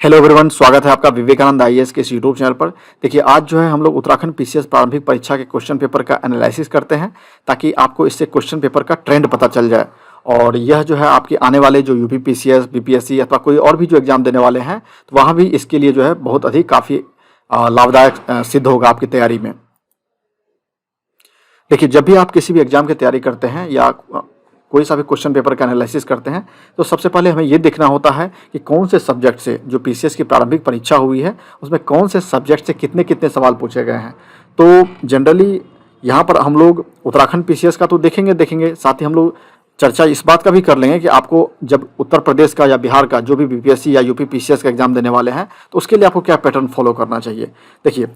Hello everyone, स्वागत है आपका विवेकानंद आईएएस के इस यूट्यूब चैनल पर। देखिए, आज जो है हम लोग उत्तराखंड पीसीएस प्रारंभिक परीक्षा के क्वेश्चन पेपर का एनालिसिस करते हैं ताकि आपको इससे क्वेश्चन पेपर का ट्रेंड पता चल जाए। और यह जो है आपके आने वाले जो यूपी पीसीएस, बीपीएससी अथवा कोई और भी जो एग्जाम देने वाले हैं तो वहाँ भी इसके लिए जो है बहुत अधिक काफ़ी लाभदायक सिद्ध होगा आपकी तैयारी में। देखिए, जब भी आप किसी भी एग्जाम की तैयारी करते हैं या कोई सा भी क्वेश्चन पेपर का एनालिसिस करते हैं तो सबसे पहले हमें ये देखना होता है कि कौन से सब्जेक्ट से जो पीसीएस की प्रारंभिक परीक्षा हुई है उसमें कौन से सब्जेक्ट से कितने कितने सवाल पूछे गए हैं। तो जनरली यहाँ पर हम लोग उत्तराखंड पीसीएस का तो देखेंगे, साथ ही हम लोग चर्चा इस बात का भी कर लेंगे कि आपको जब उत्तर प्रदेश का या बिहार का जो भी बीपीएससी या यूपी पीसीएस का एग्जाम देने वाले हैं तो उसके लिए आपको क्या पैटर्न फॉलो करना चाहिए। देखिए,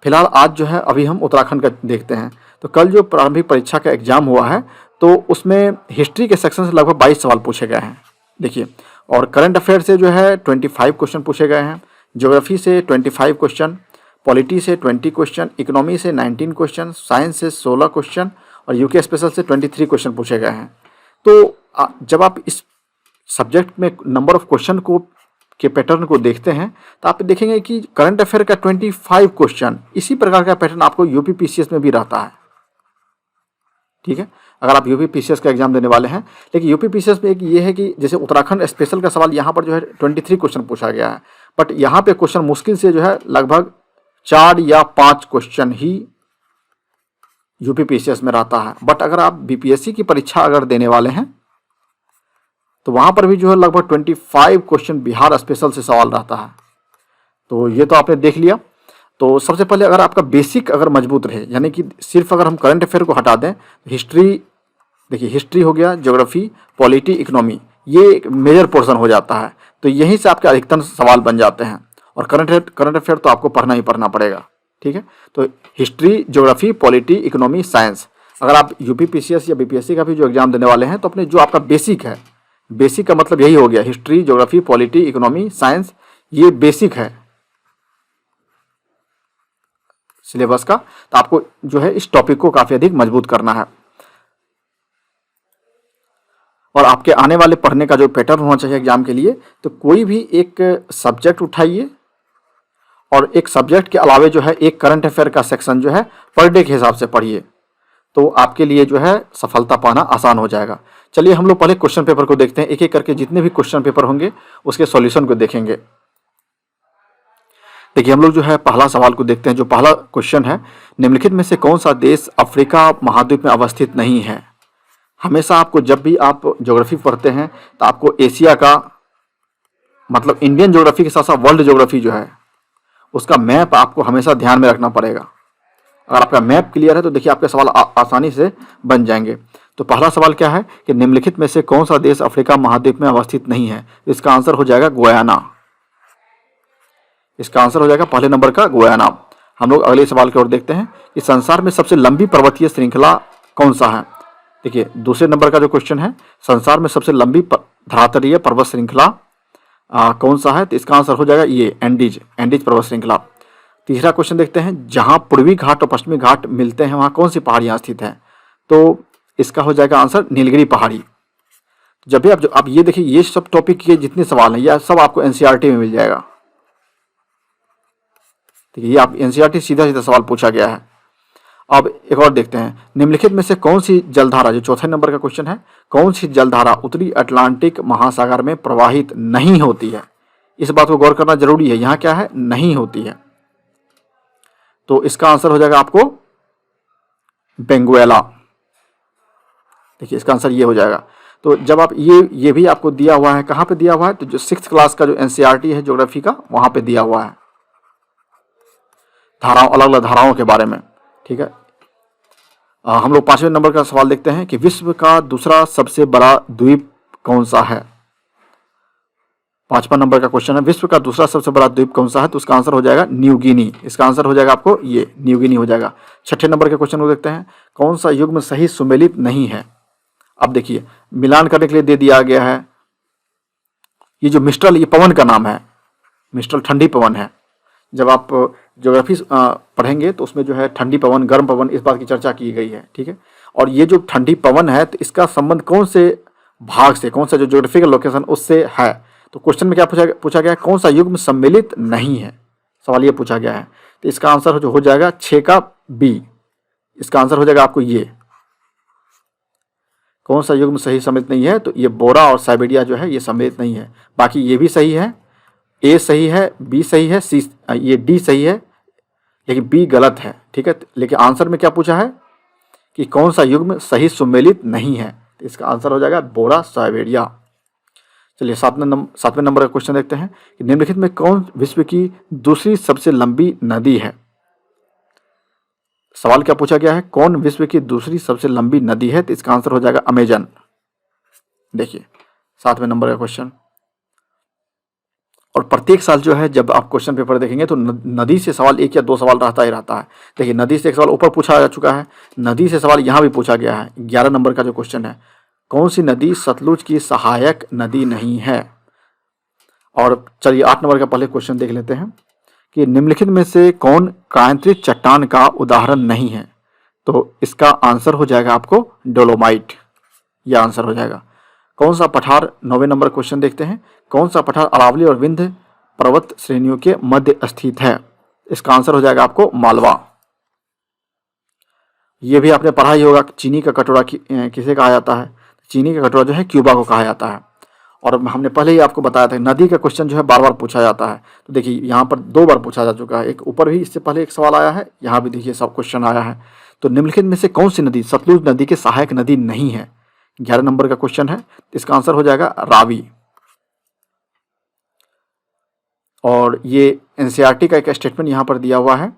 फिलहाल आज जो है अभी हम उत्तराखंड का देखते हैं। तो कल जो प्रारंभिक परीक्षा का एग्जाम हुआ है तो उसमें हिस्ट्री के सेक्शन से लगभग 22 सवाल पूछे गए हैं। देखिए, और करंट अफेयर से जो है 25 क्वेश्चन पूछे गए हैं, ज्योग्राफी से 25 क्वेश्चन, पॉलिटी से 20 क्वेश्चन, इकोनॉमी से 19 क्वेश्चन, साइंस से 16 क्वेश्चन और यूके स्पेशल से 23 क्वेश्चन पूछे गए हैं। तो जब आप इस सब्जेक्ट में नंबर ऑफ क्वेश्चन को के पैटर्न को देखते हैं तो आप देखेंगे कि करंट अफेयर का 25 क्वेश्चन, इसी प्रकार का पैटर्न आपको यूपी पीसीएस में भी रहता है। ठीक है, अगर आप यूपी पीसीएस का एग्जाम देने वाले हैं। लेकिन यूपी पीसीएस में एक ये है कि जैसे उत्तराखंड स्पेशल का सवाल यहाँ पर जो है 23 क्वेश्चन पूछा गया है, बट यहाँ पे क्वेश्चन मुश्किल से जो है लगभग 4 या 5 क्वेश्चन ही यूपी पीसीएस में रहता है। बट अगर आप बीपीएससी की परीक्षा अगर देने वाले हैं तो वहाँ पर भी जो है लगभग 25 क्वेश्चन बिहार स्पेशल से सवाल रहता है। तो ये तो आपने देख लिया। तो सबसे पहले अगर आपका बेसिक अगर मजबूत रहे, यानी कि सिर्फ अगर हम करंट अफेयर को हटा दें, हिस्ट्री, देखिए हिस्ट्री हो गया, ज्योग्राफी, पॉलिटी, इकोनॉमी, ये एक मेजर पोर्शन हो जाता है। तो यहीं से आपके अधिकतम सवाल बन जाते हैं। और करंट अफेयर तो आपको पढ़ना ही पढ़ना पड़ेगा। ठीक है, तो history, geography, polity, economy, science, अगर आप यूपी पीसीएस या बीपीएससी का भी जो एग्जाम देने वाले हैं तो अपने जो आपका बेसिक है, बेसिक का मतलब यही हो गया, history, geography, polity, economy, science, ये बेसिक है सिलेबस का। तो आपको जो है इस टॉपिक को काफी अधिक मजबूत करना है। और आपके आने वाले पढ़ने का जो पैटर्न होना चाहिए एग्जाम के लिए, तो कोई भी एक सब्जेक्ट उठाइए और एक सब्जेक्ट के अलावे जो है एक करंट अफेयर का सेक्शन जो है पर डे के हिसाब से पढ़िए, तो आपके लिए जो है सफलता पाना आसान हो जाएगा। चलिए हम लोग पहले क्वेश्चन पेपर को देखते हैं, एक एक करके जितने भी क्वेश्चन पेपर होंगे उसके सॉल्यूशन को देखेंगे। देखिए, हम लोग जो है पहला सवाल को देखते हैं। जो पहला क्वेश्चन है, निम्नलिखित में से कौन सा देश अफ्रीका महाद्वीप में अवस्थित नहीं है। हमेशा आपको जब भी आप ज्योग्राफी पढ़ते हैं तो आपको एशिया का मतलब इंडियन ज्योग्राफी के साथ साथ वर्ल्ड ज्योग्राफी जो है उसका मैप आपको हमेशा ध्यान में रखना पड़ेगा। अगर आपका मैप क्लियर है तो देखिए आपके सवाल आसानी से बन जाएंगे। तो पहला सवाल क्या है कि निम्नलिखित में से कौन सा देश अफ्रीका महाद्वीप में अवस्थित नहीं है। इसका आंसर हो जाएगा गुयाना। इसका आंसर हो जाएगा पहले नंबर का गुयाना। हम लोग अगले सवाल की ओर देखते हैं कि संसार में सबसे लंबी पर्वतीय श्रृंखला कौन सा है। देखिए, दूसरे नंबर का जो क्वेश्चन है, संसार में सबसे लंबी धरातलीय पर्वत श्रृंखला कौन सा है, तो इसका आंसर हो जाएगा ये एंडीज पर्वत श्रृंखला। तीसरा क्वेश्चन देखते हैं, जहां पूर्वी घाट और पश्चिमी घाट मिलते हैं वहां कौन सी पहाड़ियां स्थित हैं, तो इसका हो जाएगा आंसर नीलगिरी पहाड़ी। जब भी आप ये देखिए, ये सब टॉपिक के जितने सवाल हैं यह सब आपको एनसीईआरटी में मिल जाएगा। ठीक है, ये आप एनसीईआरटी सीधा सीधा सवाल पूछा गया है। अब एक और देखते हैं, निम्नलिखित में से कौन सी जलधारा, जो चौथे नंबर का क्वेश्चन है, कौन सी जलधारा उत्तरी अटलांटिक महासागर में प्रवाहित नहीं होती है। इस बात को गौर करना जरूरी है, यहाँ क्या है, नहीं होती है। तो इसका आंसर हो जाएगा आपको बेंगुएला। देखिए, इसका आंसर ये हो जाएगा। तो जब आप ये भी आपको दिया हुआ है, कहाँ पे दिया हुआ है, तो जो 6th क्लास का जो एनसीईआरटी है ज्योग्राफी का, वहां पे दिया हुआ है धाराओं, अलग अलग धाराओं के बारे में। ठीक है, हम लोग 5वें नंबर का सवाल देखते हैं कि विश्व का दूसरा सबसे बड़ा द्वीप कौन सा है। 5वां नंबर का क्वेश्चन है, विश्व का दूसरा सबसे बड़ा द्वीप कौन सा है, तो उसका आंसर हो जाएगा न्यू गिनी। इसका आंसर हो जाएगा आपको ये न्यू गिनी हो जाएगा। 6ठे नंबर के क्वेश्चन को देखते हैं, कौन सा युग्म सही सुमेलित नहीं है। अब देखिए, मिलान करने के लिए दे दिया गया है, ये जो मिस्ट्रल, ये पवन का नाम है, मिस्ट्रल ठंडी पवन है। जब आप ज्योग्राफी पढ़ेंगे तो उसमें जो है ठंडी पवन, गर्म पवन, इस बात की चर्चा की गई है। ठीक है, और ये जो ठंडी पवन है तो इसका संबंध कौन से भाग से, कौन सा जो ज्योग्राफिकल लोकेशन उससे है, तो क्वेश्चन में क्या पूछा गया है, कौन सा युग्म सम्मिलित नहीं है, सवाल ये पूछा गया है। तो इसका आंसर जो हो जाएगा 6 का बी, इसका आंसर हो जाएगा आपको ये। कौन सा युग्म सही सम्मिलित नहीं है, तो ये बोरा और साइबेरिया जो है ये सम्मिलित नहीं है। बाकी ये भी सही है, ए सही है, बी सही है, सी ये डी सही है, लेकिन बी गलत है, ठीक है। लेकिन आंसर में क्या पूछा है कि कौन सा युग्म सही सम्मिलित नहीं है, तो इसका आंसर हो जाएगा बोरा साइबेरिया। चलिए 7वें नंबर का क्वेश्चन देखते हैं कि निम्नलिखित में कौन विश्व की दूसरी सबसे लंबी नदी है। सवाल क्या पूछा गया है, कौन विश्व की दूसरी सबसे लंबी नदी है, तो इसका आंसर हो जाएगा अमेजन। देखिए 7वें नंबर का क्वेश्चन, और प्रत्येक साल जो है जब आप क्वेश्चन पेपर देखेंगे तो नदी से सवाल 1 या 2 सवाल रहता ही रहता है। देखिए नदी से एक सवाल ऊपर पूछा जा चुका है, नदी से सवाल यहाँ भी पूछा गया है। 11 नंबर का जो क्वेश्चन है, कौन सी नदी सतलुज की सहायक नदी नहीं है। और चलिए 8 नंबर का पहले क्वेश्चन देख लेते हैं कि निम्नलिखित में से कौन कायांतरित चट्टान का उदाहरण नहीं है, तो इसका आंसर हो जाएगा आपको डोलोमाइट, यह आंसर हो जाएगा। कौन सा पठार, 9वें नंबर क्वेश्चन देखते हैं, कौन सा पठार अरावली और विंध्य पर्वत श्रेणियों के मध्य स्थित है, इसका आंसर हो जाएगा आपको मालवा। यह भी आपने पढ़ा ही होगा, चीनी का कटोरा किसे कहा जाता है, चीनी का कटोरा जो है क्यूबा को कहा जाता है। और हमने पहले ही आपको बताया था नदी का क्वेश्चन जो है बार बार पूछा जाता है। तो देखिए यहाँ पर 2 बार पूछा जा चुका है, एक ऊपर भी इससे पहले एक सवाल आया है, यहाँ भी देखिए सब क्वेश्चन आया है। तो निम्नलिखित में से कौन सी नदी सतलुज नदी के सहायक नदी नहीं है, 11 नंबर का क्वेश्चन है, इसका आंसर हो जाएगा रावी। और ये एनसीईआरटी का एक स्टेटमेंट यहाँ पर दिया हुआ है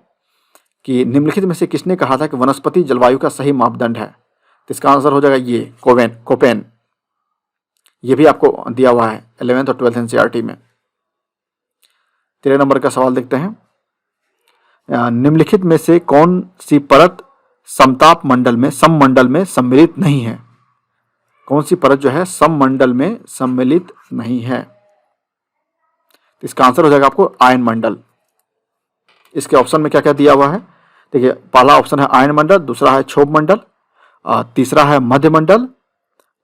कि निम्नलिखित में से किसने कहा था कि वनस्पति जलवायु का सही मापदंड है, तो इसका आंसर हो जाएगा ये कोपेन। ये भी आपको दिया हुआ है 11th और 12th एनसीईआरटी में। 13 नंबर का सवाल देखते हैं, निम्नलिखित में से कौन सी परत समताप मंडल में सममंडल में सम्मिलित नहीं है, कौन सी परत जो है सममंडल में सम्मिलित नहीं है, इसका आंसर हो जाएगा आपको आयन मंडल। इसके ऑप्शन में क्या क्या दिया हुआ है, देखिए पहला ऑप्शन है आयन मंडल, दूसरा है क्षोभ मंडल, तीसरा है मध्य मंडल,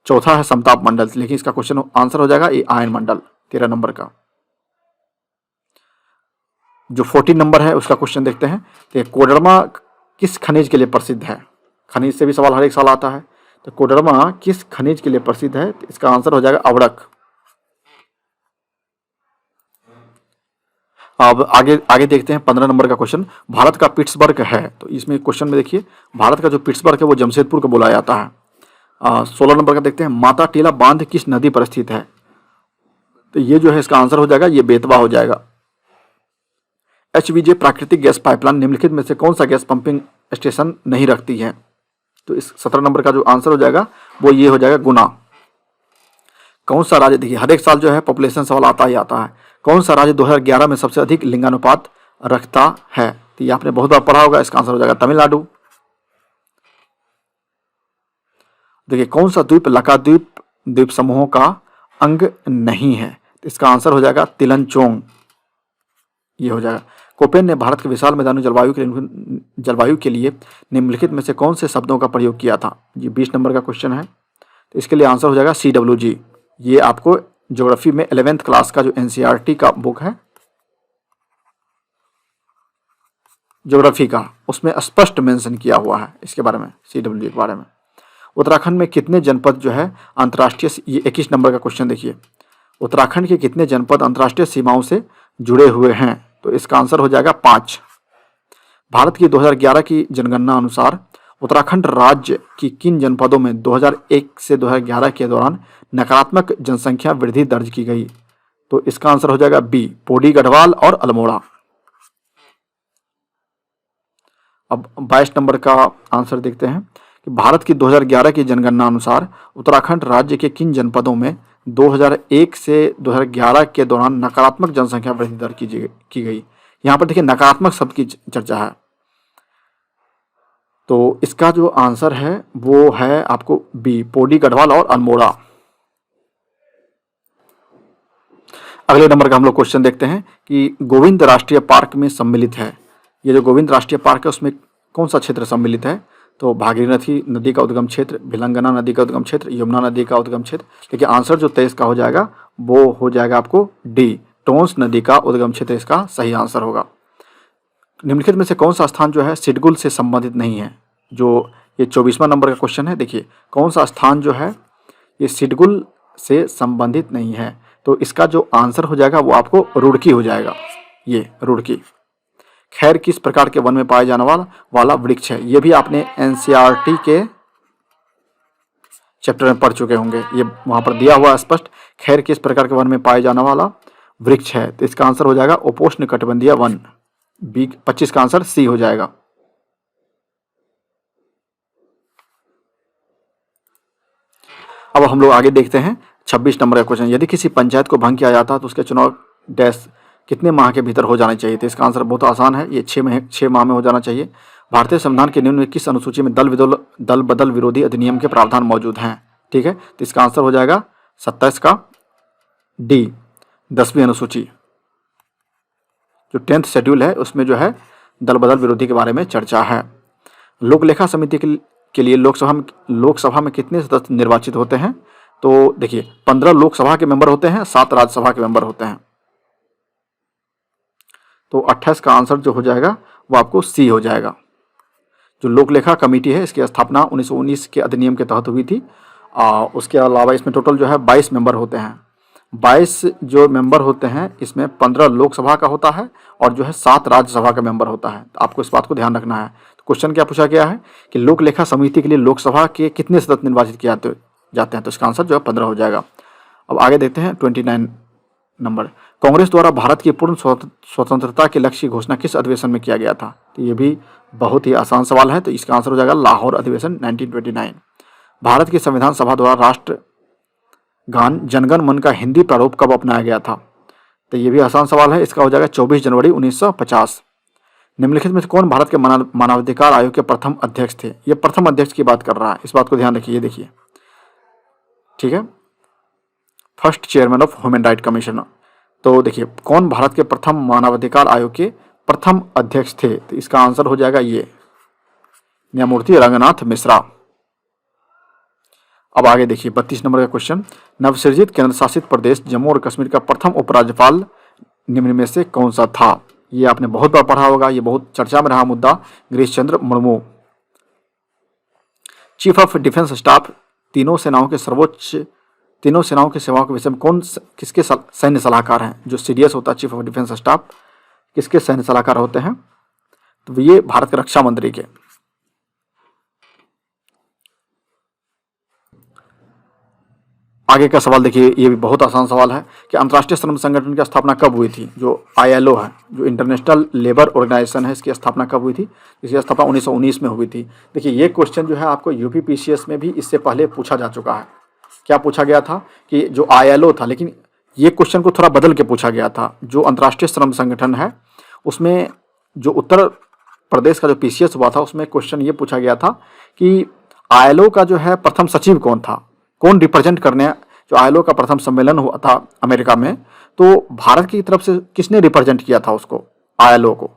चौथा है समताप मंडल। लेकिन इसका क्वेश्चन आंसर हो जाएगा ये आयन मंडल 13 नंबर का। जो 14 नंबर है उसका क्वेश्चन देखते हैं, तो कोडरमा किस खनिज के लिए प्रसिद्ध है, खनिज से भी सवाल हर एक साल आता है। तो कोडरमा किस खनिज के लिए प्रसिद्ध है, तो इसका आंसर हो जाएगा अवरक। अब आगे देखते हैं 15 नंबर का क्वेश्चन, भारत का पिट्सबर्ग है, तो इसमें क्वेश्चन में देखिए भारत का जो पिट्सबर्ग है वो जमशेदपुर को बुलाया जाता है। 16 नंबर का देखते हैं, माता टीला बांध किस नदी पर स्थित है, तो ये जो है इसका आंसर हो जाएगा ये बेतवा हो जाएगा। HVJ प्राकृतिक गैस पाइपलाइन निम्नलिखित में से कौन सा गैस पंपिंग स्टेशन नहीं रखती है, तो इस 17 नंबर का जो आंसर हो जाएगा वो ये हो जाएगा गुना। कौन सा राज्य, देखिए हर एक साल जो है पॉपुलेशन सवाल आता ही आता है, कौन सा राज्य 2011 में सबसे अधिक लिंगानुपात रखता है, तो ये आपने बहुत बार पढ़ा होगा, इसका आंसर हो जाएगा तमिलनाडु। देखिए कौन सा द्वीप लकाद्वीप द्वीप समूहों का अंग नहीं है, तो इसका आंसर हो जाएगा तिलनचोंग, ये हो जाएगा। कोपेन ने भारत के विशाल मैदानी जलवायु के लिए निम्नलिखित में से कौन से शब्दों का प्रयोग किया था, ये 20 नंबर का क्वेश्चन है, तो इसके लिए आंसर हो जाएगा CWG। ये आपको ज्योग्राफी में 11th क्लास का जो एनसीईआरटी का बुक है ज्योग्राफी का, उसमें स्पष्ट मेंशन किया हुआ है इसके बारे में, CWG के बारे में। उत्तराखंड में कितने जनपद जो है अंतर्राष्ट्रीय, ये 21 नंबर का क्वेश्चन देखिए, उत्तराखंड के कितने जनपद अंतर्राष्ट्रीय सीमाओं से जुड़े हुए हैं, तो इसका आंसर हो जाएगा 5। भारत की 2011 की जनगणना अनुसार उत्तराखंड राज्य की किन जनपदों में 2001 से 2011 के दौरान नकारात्मक जनसंख्या वृद्धि दर्ज की गई, तो इसका आंसर हो जाएगा बी, पौड़ी, गढ़वाल और अल्मोड़ा। अब 22 नंबर का आंसर देखते हैं कि भारत की 2011 की जनगणना अनुसार उत्तराखंड राज्य के किन जनपदों में 2001 से 2011 के दौरान नकारात्मक जनसंख्या वृद्धि दर की गई। यहाँ पर देखिए नकारात्मक शब्द की चर्चा है, तो इसका जो आंसर है वो है आपको बी, पौड़ी, गढ़वाल और अल्मोड़ा। अगले नंबर का हम लोग क्वेश्चन देखते हैं कि गोविंद राष्ट्रीय पार्क में सम्मिलित है, ये जो गोविंद राष्ट्रीय पार्क है उसमें कौन सा क्षेत्र सम्मिलित है, तो भागीरथी नदी का उद्गम क्षेत्र, भिलंगना नदी का उद्गम क्षेत्र, यमुना नदी का उद्गम क्षेत्र। देखिए आंसर जो 23 का हो जाएगा वो हो जाएगा आपको डी, टोंस नदी का उद्गम क्षेत्र इसका सही आंसर होगा। निम्नलिखित में से कौन सा स्थान जो है सिडगुल से संबंधित नहीं है? जो ये 24वां नंबर का क्वेश्चन है। देखिए कौन सा स्थान जो है ये सिडगुल से संबंधित नहीं है, तो इसका जो आंसर हो जाएगा वो आपको रुड़की हो जाएगा। ये रुड़की खैर किस प्रकार के वन में पाए जाने वाला वृक्ष है? ये भी आपने एनसीईआरटी के चैप्टर में पढ़ चुके होंगे। ये वहां पर दिया हुआ स्पष्ट, खैर किस प्रकार के वन में पाए जाने वाला वृक्ष है, तो इसका आंसर हो जाएगा उपोष्ण कटिबंधीय वन। बी 25 का आंसर सी हो जाएगा। अब हम लोग आगे देखते हैं 26 नंबर का क्वेश्चन। यदि किसी पंचायत को भंग किया जाता है तो उसके चुनाव डैश कितने माह के भीतर हो जाने चाहिए? तो इसका आंसर बहुत आसान है, ये 6 माह में हो जाना चाहिए। भारतीय संविधान के निम्न में किस अनुसूची में दल बदल विरोधी अधिनियम के प्रावधान मौजूद हैं? ठीक है, तो इसका आंसर हो जाएगा 27 का डी, 10वीं अनुसूची। जो 10th शेड्यूल है उसमें जो है दल बदल विरोधी के बारे में चर्चा है। लोक लेखा समिति के लिए लोकसभा में कितने सदस्य निर्वाचित होते हैं? तो देखिए 15 लोकसभा के मेंबर होते हैं, 7 राज्यसभा के मेंबर होते हैं। तो 28 का आंसर जो हो जाएगा वो आपको सी हो जाएगा। जो लोक लेखा कमेटी है इसकी स्थापना 1919 के अधिनियम के तहत हुई थी। उसके अलावा इसमें टोटल जो है 22 मेंबर होते हैं। 22 जो मेंबर होते हैं इसमें 15 लोकसभा का होता है और जो है 7 राज्यसभा का मेंबर होता है। तो आपको इस बात को ध्यान रखना है। तो क्वेश्चन क्या पूछा गया है कि लोक लेखा समिति के लिए लोकसभा के कितने सदस्य निर्वाचित किए जाते हैं? तो इसका आंसर जो है 15 हो जाएगा। अब आगे देखते हैं 29 नंबर। कांग्रेस द्वारा भारत की पूर्ण स्वतंत्रता के लक्ष्य की घोषणा किस अधिवेशन में किया गया था? तो ये भी बहुत ही आसान सवाल है, तो इसका आंसर हो जाएगा लाहौर अधिवेशन 1929। भारत की संविधान सभा द्वारा राष्ट्र गान जनगण मन का हिंदी प्रारूप कब अपनाया गया था? तो ये भी आसान सवाल है, इसका हो जाएगा 24 जनवरी 1950। निम्नलिखित में से कौन भारत के मानवाधिकार आयोग के प्रथम अध्यक्ष थे? ये प्रथम अध्यक्ष की बात कर रहा है, इस बात को ध्यान रखिए। देखिए ठीक है, first chairman of human right commission. तो देखिए कौन भारत के प्रथम मानवाधिकार आयोग के प्रथम अध्यक्ष थे? तो इसका आंसर हो जाएगा ये न्यायमूर्ति रंगनाथ मिश्रा। अब आगे देखिए 32 नंबर का क्वेश्चन। नवसृजित केंद्र शासित प्रदेश जम्मू और कश्मीर का प्रथम उपराज्यपाल निम्न में से कौन सा था? ये आपने बहुत बार पढ़ा होगा, ये बहुत चर्चा में रहा मुद्दा, Girish Chandra Murmu. Chief of defence staff तीनों सेनाओं के सेवाओं के विषय में किसके सैन्य सलाहकार हैं? जो सीडीएस होता है चीफ ऑफ डिफेंस स्टाफ, किसके सैन्य सलाहकार होते हैं? तो ये भारत के रक्षा मंत्री के। आगे का सवाल देखिए, ये भी बहुत आसान सवाल है कि अंतर्राष्ट्रीय श्रम संगठन की स्थापना कब हुई थी? जो ILO है, जो इंटरनेशनल लेबर ऑर्गेनाइजेशन है, इसकी स्थापना कब हुई थी? इसकी स्थापना 1919 में हुई थी। देखिए ये क्वेश्चन जो है आपको UPPCS में भी इससे पहले पूछा जा चुका है। क्या पूछा गया था कि जो ILO था, लेकिन ये क्वेश्चन को थोड़ा बदल के पूछा गया था। जो अंतर्राष्ट्रीय श्रम संगठन है उसमें जो उत्तर प्रदेश का जो PCS हुआ था उसमें क्वेश्चन ये पूछा गया था कि ILO का जो है प्रथम सचिव कौन था, कौन रिप्रेजेंट करने, जो ILO का प्रथम सम्मेलन हुआ था अमेरिका में, तो भारत की तरफ से किसने रिप्रेजेंट किया था उसको, ILO को?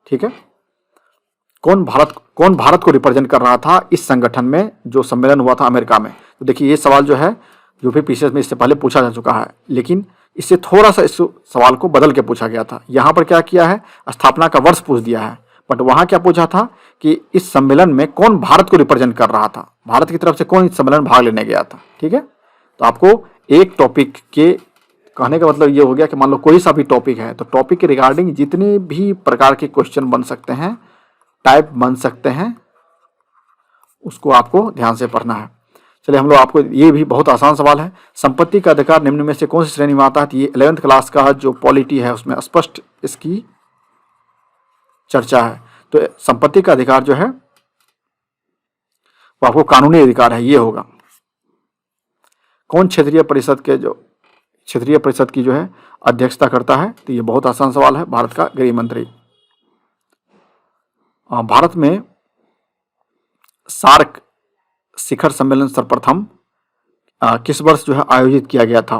ठीक है, कौन भारत को रिप्रेजेंट कर रहा था इस संगठन में जो सम्मेलन हुआ था अमेरिका में? तो देखिए ये सवाल जो है UPPCS में इससे पहले पूछा जा चुका है, लेकिन इससे थोड़ा सा इस सवाल को बदल के पूछा गया था। यहाँ पर क्या किया है, स्थापना का वर्ष पूछ दिया है, बट वहाँ क्या पूछा था कि इस सम्मेलन में कौन भारत को रिप्रेजेंट कर रहा था, भारत की तरफ से कौन इस सम्मेलन में भाग लेने गया था। ठीक है, तो आपको एक टॉपिक के कहने का मतलब ये हो गया कि मान लो कोई सा भी टॉपिक है, तो टॉपिक के रिगार्डिंग जितने भी प्रकार के क्वेश्चन बन सकते हैं, टाइप बन सकते हैं, उसको आपको ध्यान से पढ़ना है। चलिए हम लोग आपको, ये भी बहुत आसान सवाल है, संपत्ति का अधिकार निम्न में से कौन सी श्रेणी में आता है? ये 11th क्लास का जो पॉलिटी है उसमें स्पष्ट इसकी चर्चा है। तो संपत्ति का अधिकार जो है वो आपको कानूनी अधिकार है, ये होगा। कौन क्षेत्रीय परिषद की जो है अध्यक्षता करता है? तो ये बहुत आसान सवाल है, भारत का गृह मंत्री। भारत में सार्क शिखर सम्मेलन सर्वप्रथम किस वर्ष जो है आयोजित किया गया था?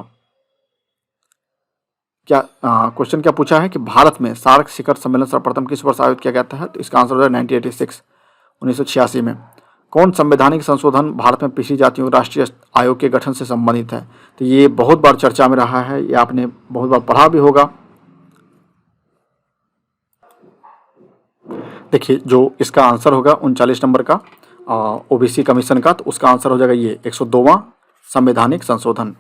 क्या क्वेश्चन क्या पूछा है कि भारत में सार्क शिखर सम्मेलन सर्वप्रथम किस वर्ष आयोजित किया गया था? तो इसका आंसर हो जाए 1986 में। कौन संवैधानिक संशोधन भारत में पिछड़ी जातियों के राष्ट्रीय आयोग के गठन से संबंधित है? तो ये बहुत बार चर्चा में रहा है, ये आपने बहुत बार पढ़ा भी होगा। देखिए, जो इसका आंसर होगा 39 नंबर का ओबीसी कमीशन का, तो उसका आंसर हो जाएगा ये 102वां संवैधानिक संशोधन।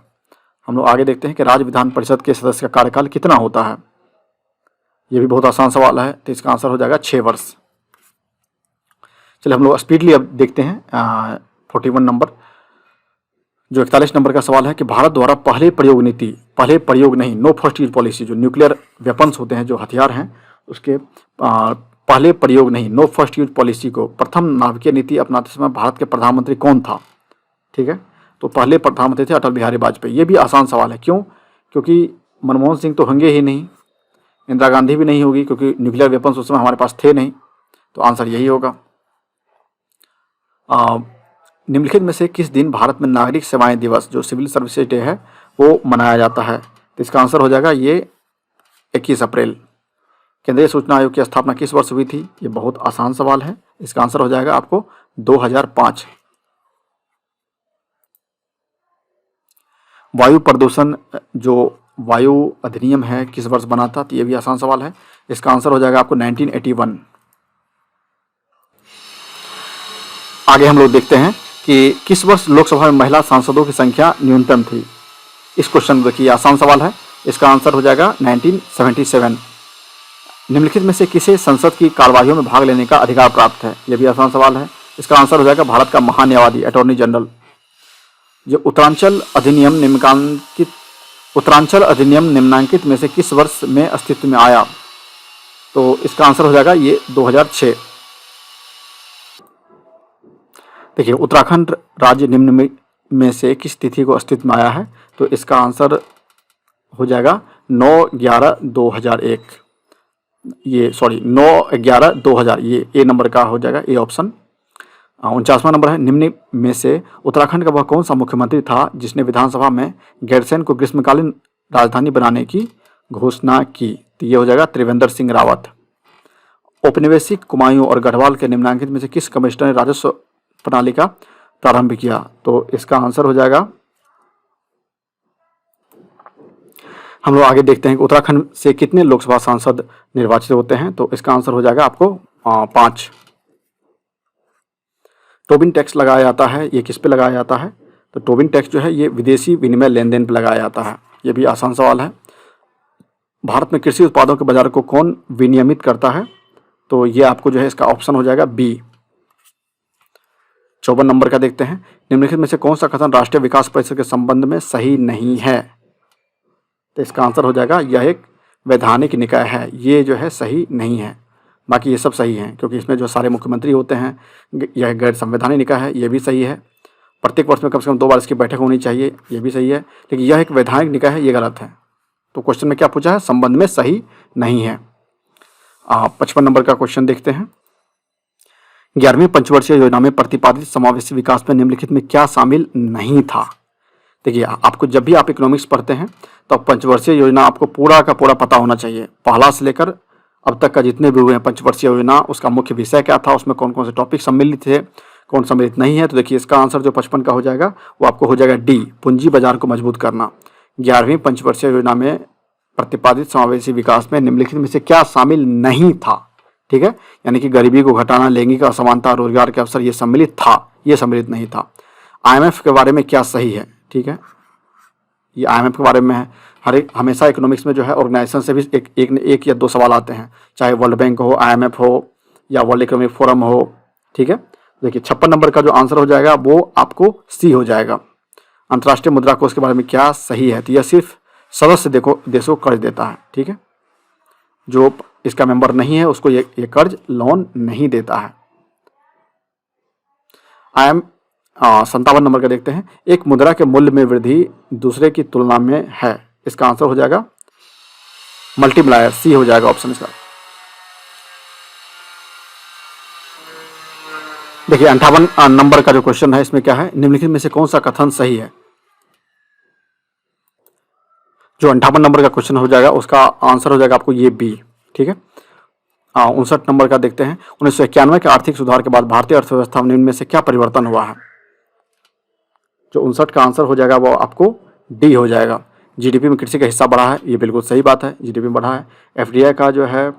हम लोग आगे देखते हैं कि राज्य विधान परिषद के सदस्य का कार्यकाल कितना होता है। ये भी बहुत आसान सवाल है, तो इसका आंसर हो जाएगा 6 वर्ष। चलिए हम लोग स्पीडली अब देखते हैं 41 नंबर। जो 41 नंबर का सवाल है कि भारत द्वारा पहले प्रयोग नीति, पहले प्रयोग नहीं, नो फर्स्ट यूज पॉलिसी, जो न्यूक्लियर वेपन्स होते हैं, जो हथियार हैं, उसके पहले प्रयोग नहीं, नो फर्स्ट यूज पॉलिसी को प्रथम नाभिकीय नीति अपनाते समय भारत के प्रधानमंत्री कौन था? ठीक है, तो पहले प्रधानमंत्री थे अटल बिहारी वाजपेयी। ये भी आसान सवाल है, क्यों? क्योंकि मनमोहन सिंह तो होंगे ही नहीं, इंदिरा गांधी भी नहीं होगी, क्योंकि न्यूक्लियर वेपन्स उस समय हमारे पास थे नहीं, तो आंसर यही होगा। निम्नलिखित में से किस दिन भारत में नागरिक सेवाएं दिवस, जो सिविल सर्विसेज डे है, वो मनाया जाता है? तो इसका आंसर हो जाएगा ये 21 अप्रैल। केंद्रीय सूचना आयोग की स्थापना किस वर्ष हुई थी? ये बहुत आसान सवाल है, इसका आंसर हो जाएगा आपको 2005। वायु प्रदूषण जो वायु अधिनियम है किस वर्ष बना था? तो ये भी आसान सवाल है, इसका आंसर हो जाएगा आपको 1981। आगे हम लोग देखते हैं कि किस वर्ष लोकसभा में महिला सांसदों की संख्या न्यूनतम थी? इस क्वेश्चन में देखिए, आसान सवाल है, इसका आंसर हो जाएगा 1977। निम्नलिखित में से किसे संसद की कार्यवाहियों में भाग लेने का अधिकार प्राप्त है? यह भी आसान सवाल है, इसका आंसर हो जाएगा भारत का महान्यायवादी, अटॉर्नी जनरल। जो उत्तरांचल अधिनियम निम्नांकित में से किस वर्ष में अस्तित्व में आया? तो इसका आंसर हो जाएगा ये 2006। देखिए, उत्तराखंड राज्य निम्न में से किस तिथि को अस्तित्व में आया है? तो इसका आंसर हो जाएगा 9/11/2001। ये 9/11/2000, ये ए नंबर का हो जाएगा, ए ऑप्शन। 49वां नंबर है, निम्न में से उत्तराखंड का वह कौन सा मुख्यमंत्री था जिसने विधानसभा में गैरसैंण को ग्रीष्मकालीन राजधानी बनाने की घोषणा की? तो ये हो जाएगा त्रिवेंद्र सिंह रावत। औपनिवेशिक कुमायूं और गढ़वाल के निम्नांकित में से किस कमिश्नर ने राजस्व प्रणाली का प्रारंभ किया? तो इसका आंसर हो जाएगा, हम लोग आगे देखते हैं कि उत्तराखंड से कितने लोकसभा सांसद निर्वाचित होते हैं? तो इसका आंसर हो जाएगा आपको 5। टोबिन टैक्स लगाया जाता है, ये किस पे लगाया जाता है? तो टोबिन टैक्स जो है ये विदेशी विनिमय लेन देन पर लगाया जाता है। ये भी आसान सवाल है। भारत में कृषि उत्पादों के बाजार को कौन विनियमित करता है? तो ये आपको जो है इसका ऑप्शन हो जाएगा बी। 54 नंबर का देखते हैं, निम्नलिखित में से कौन सा कथन राष्ट्रीय विकास परिषद के संबंध में सही नहीं है? तो इसका आंसर हो जाएगा यह एक वैधानिक निकाय है, ये जो है सही नहीं है। बाकी ये सब सही हैं, क्योंकि इसमें जो सारे मुख्यमंत्री होते हैं, यह गैर संवैधानिक निकाय है, ये भी सही है। प्रत्येक वर्ष में कम से कम 2 बार इसकी बैठक होनी चाहिए, ये भी सही है। लेकिन यह एक वैधानिक निकाय है, ये गलत है। तो क्वेश्चन में क्या पूछा है? संबंध में सही नहीं है। 55 नंबर का क्वेश्चन देखते हैं, 11वीं पंचवर्षीय योजना में प्रतिपादित समावेशी विकास में निम्नलिखित में क्या शामिल नहीं था? देखिए, आपको जब भी आप इकोनॉमिक्स पढ़ते हैं तो पंचवर्षीय योजना आपको पूरा का पूरा पता होना चाहिए। पहला से लेकर अब तक का जितने भी हुए हैं पंचवर्षीय योजना, उसका मुख्य विषय क्या था, उसमें कौन कौन से टॉपिक सम्मिलित थे, कौन सम्मिलित नहीं है। तो देखिए, इसका आंसर जो 55 का हो जाएगा वो आपको हो जाएगा डी, पूंजी बाजार को मजबूत करना। 11वीं पंचवर्षीय योजना में प्रतिपादित समावेशी विकास में निम्नलिखित में से क्या शामिल नहीं था? ठीक है, यानी कि गरीबी को घटाना, लैंगिक असमानता, रोजगार के अवसर, ये सम्मिलित था, ये सम्मिलित नहीं था। IMF के बारे में क्या सही है? ठीक है, ये IMF के बारे में है। हमेशा इकोनॉमिक्स में जो है ऑर्गेनाइजेशन से भी एक या 2 सवाल आते हैं, चाहे वर्ल्ड बैंक हो, IMF हो या वर्ल्ड इकोनॉमिक फोरम हो। ठीक है, देखिए 56 नंबर का जो आंसर हो जाएगा वो आपको सी हो जाएगा। अंतर्राष्ट्रीय मुद्रा कोष के बारे में क्या सही है? तो यह सिर्फ सदस्य देशों को कर्ज देता है। ठीक है, जो इसका मेंबर नहीं है उसको ये कर्ज लोन नहीं देता है। 57 नंबर का देखते हैं, एक मुद्रा के मूल्य में वृद्धि दूसरे की तुलना में है। इसका आंसर हो जाएगा मल्टीप्लायर, सी हो जाएगा ऑप्शन इसका। देखिए 58 नंबर का जो क्वेश्चन है इसमें क्या है, निम्नलिखित में से कौन सा कथन सही है? जो 58 नंबर का क्वेश्चन हो जाएगा उसका आंसर हो जाएगा आपको ये बी। ठीक है, 59 नंबर का देखते हैं, 1991 के आर्थिक सुधार के बाद भारतीय अर्थव्यवस्था में निम्न में से क्या परिवर्तन हुआ है? जो 59 का आंसर हो जाएगा वो आपको डी हो जाएगा। जीडीपी में कृषि का हिस्सा बढ़ा है, ये बिल्कुल सही बात है, जीडीपी में बढ़ा है। एफडीआई का जो है,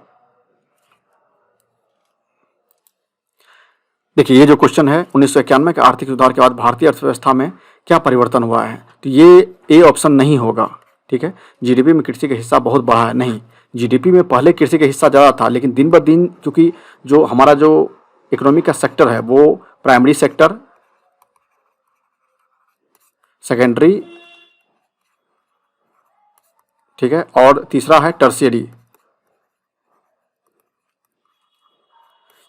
देखिए ये जो क्वेश्चन है 1991 के आर्थिक सुधार के बाद भारतीय अर्थव्यवस्था में क्या परिवर्तन हुआ है, तो ये ए ऑप्शन नहीं होगा। ठीक है, जीडीपी में कृषि का हिस्सा बहुत बढ़ा है, नहीं, जीडीपी में पहले कृषि का हिस्सा ज़्यादा था, लेकिन दिन ब दिन क्योंकि जो हमारा जो इकोनॉमी का सेक्टर है वो प्राइमरी सेक्टर, सेकेंडरी, ठीक है, और तीसरा है टर्शियरी,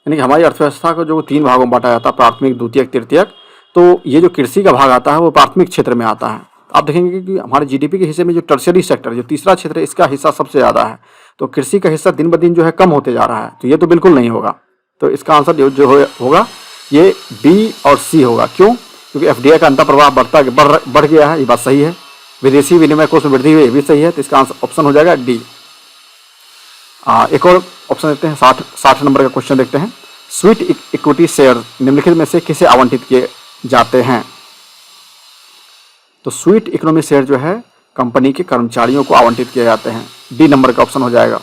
यानी कि हमारी अर्थव्यवस्था को जो 3 भागों में बांटा जाता है, प्राथमिक, द्वितीयक, तृतीयक, तो ये जो कृषि का भाग आता है वो प्राथमिक क्षेत्र में आता है। आप देखेंगे कि हमारे जीडीपी के हिस्से में जो टर्शियरी सेक्टर, जो तीसरा क्षेत्र है, इसका हिस्सा सबसे ज़्यादा है, तो कृषि का हिस्सा दिन ब दिन जो है कम होते जा रहा है, तो ये तो बिल्कुल नहीं होगा। तो इसका आंसर जो होगा ये बी और सी होगा। क्यों? क्योंकि एफडीआई का अंतर प्रवाह बढ़ गया है, ये बात सही है। विदेशी विनिमय कोष में वृद्धि हुई, ये भी सही है, तो इसका आंसर ऑप्शन हो जाएगा डी। एक और ऑप्शन देखते हैं, 60 नंबर का क्वेश्चन देखते हैं। स्वीट इक्विटी शेयर निम्नलिखित में से किसे आवंटित किए जाते हैं? तो स्वीट इकोनॉमी शेयर जो है कंपनी के कर्मचारियों को आवंटित किए जाते हैं, डी नंबर का ऑप्शन हो जाएगा।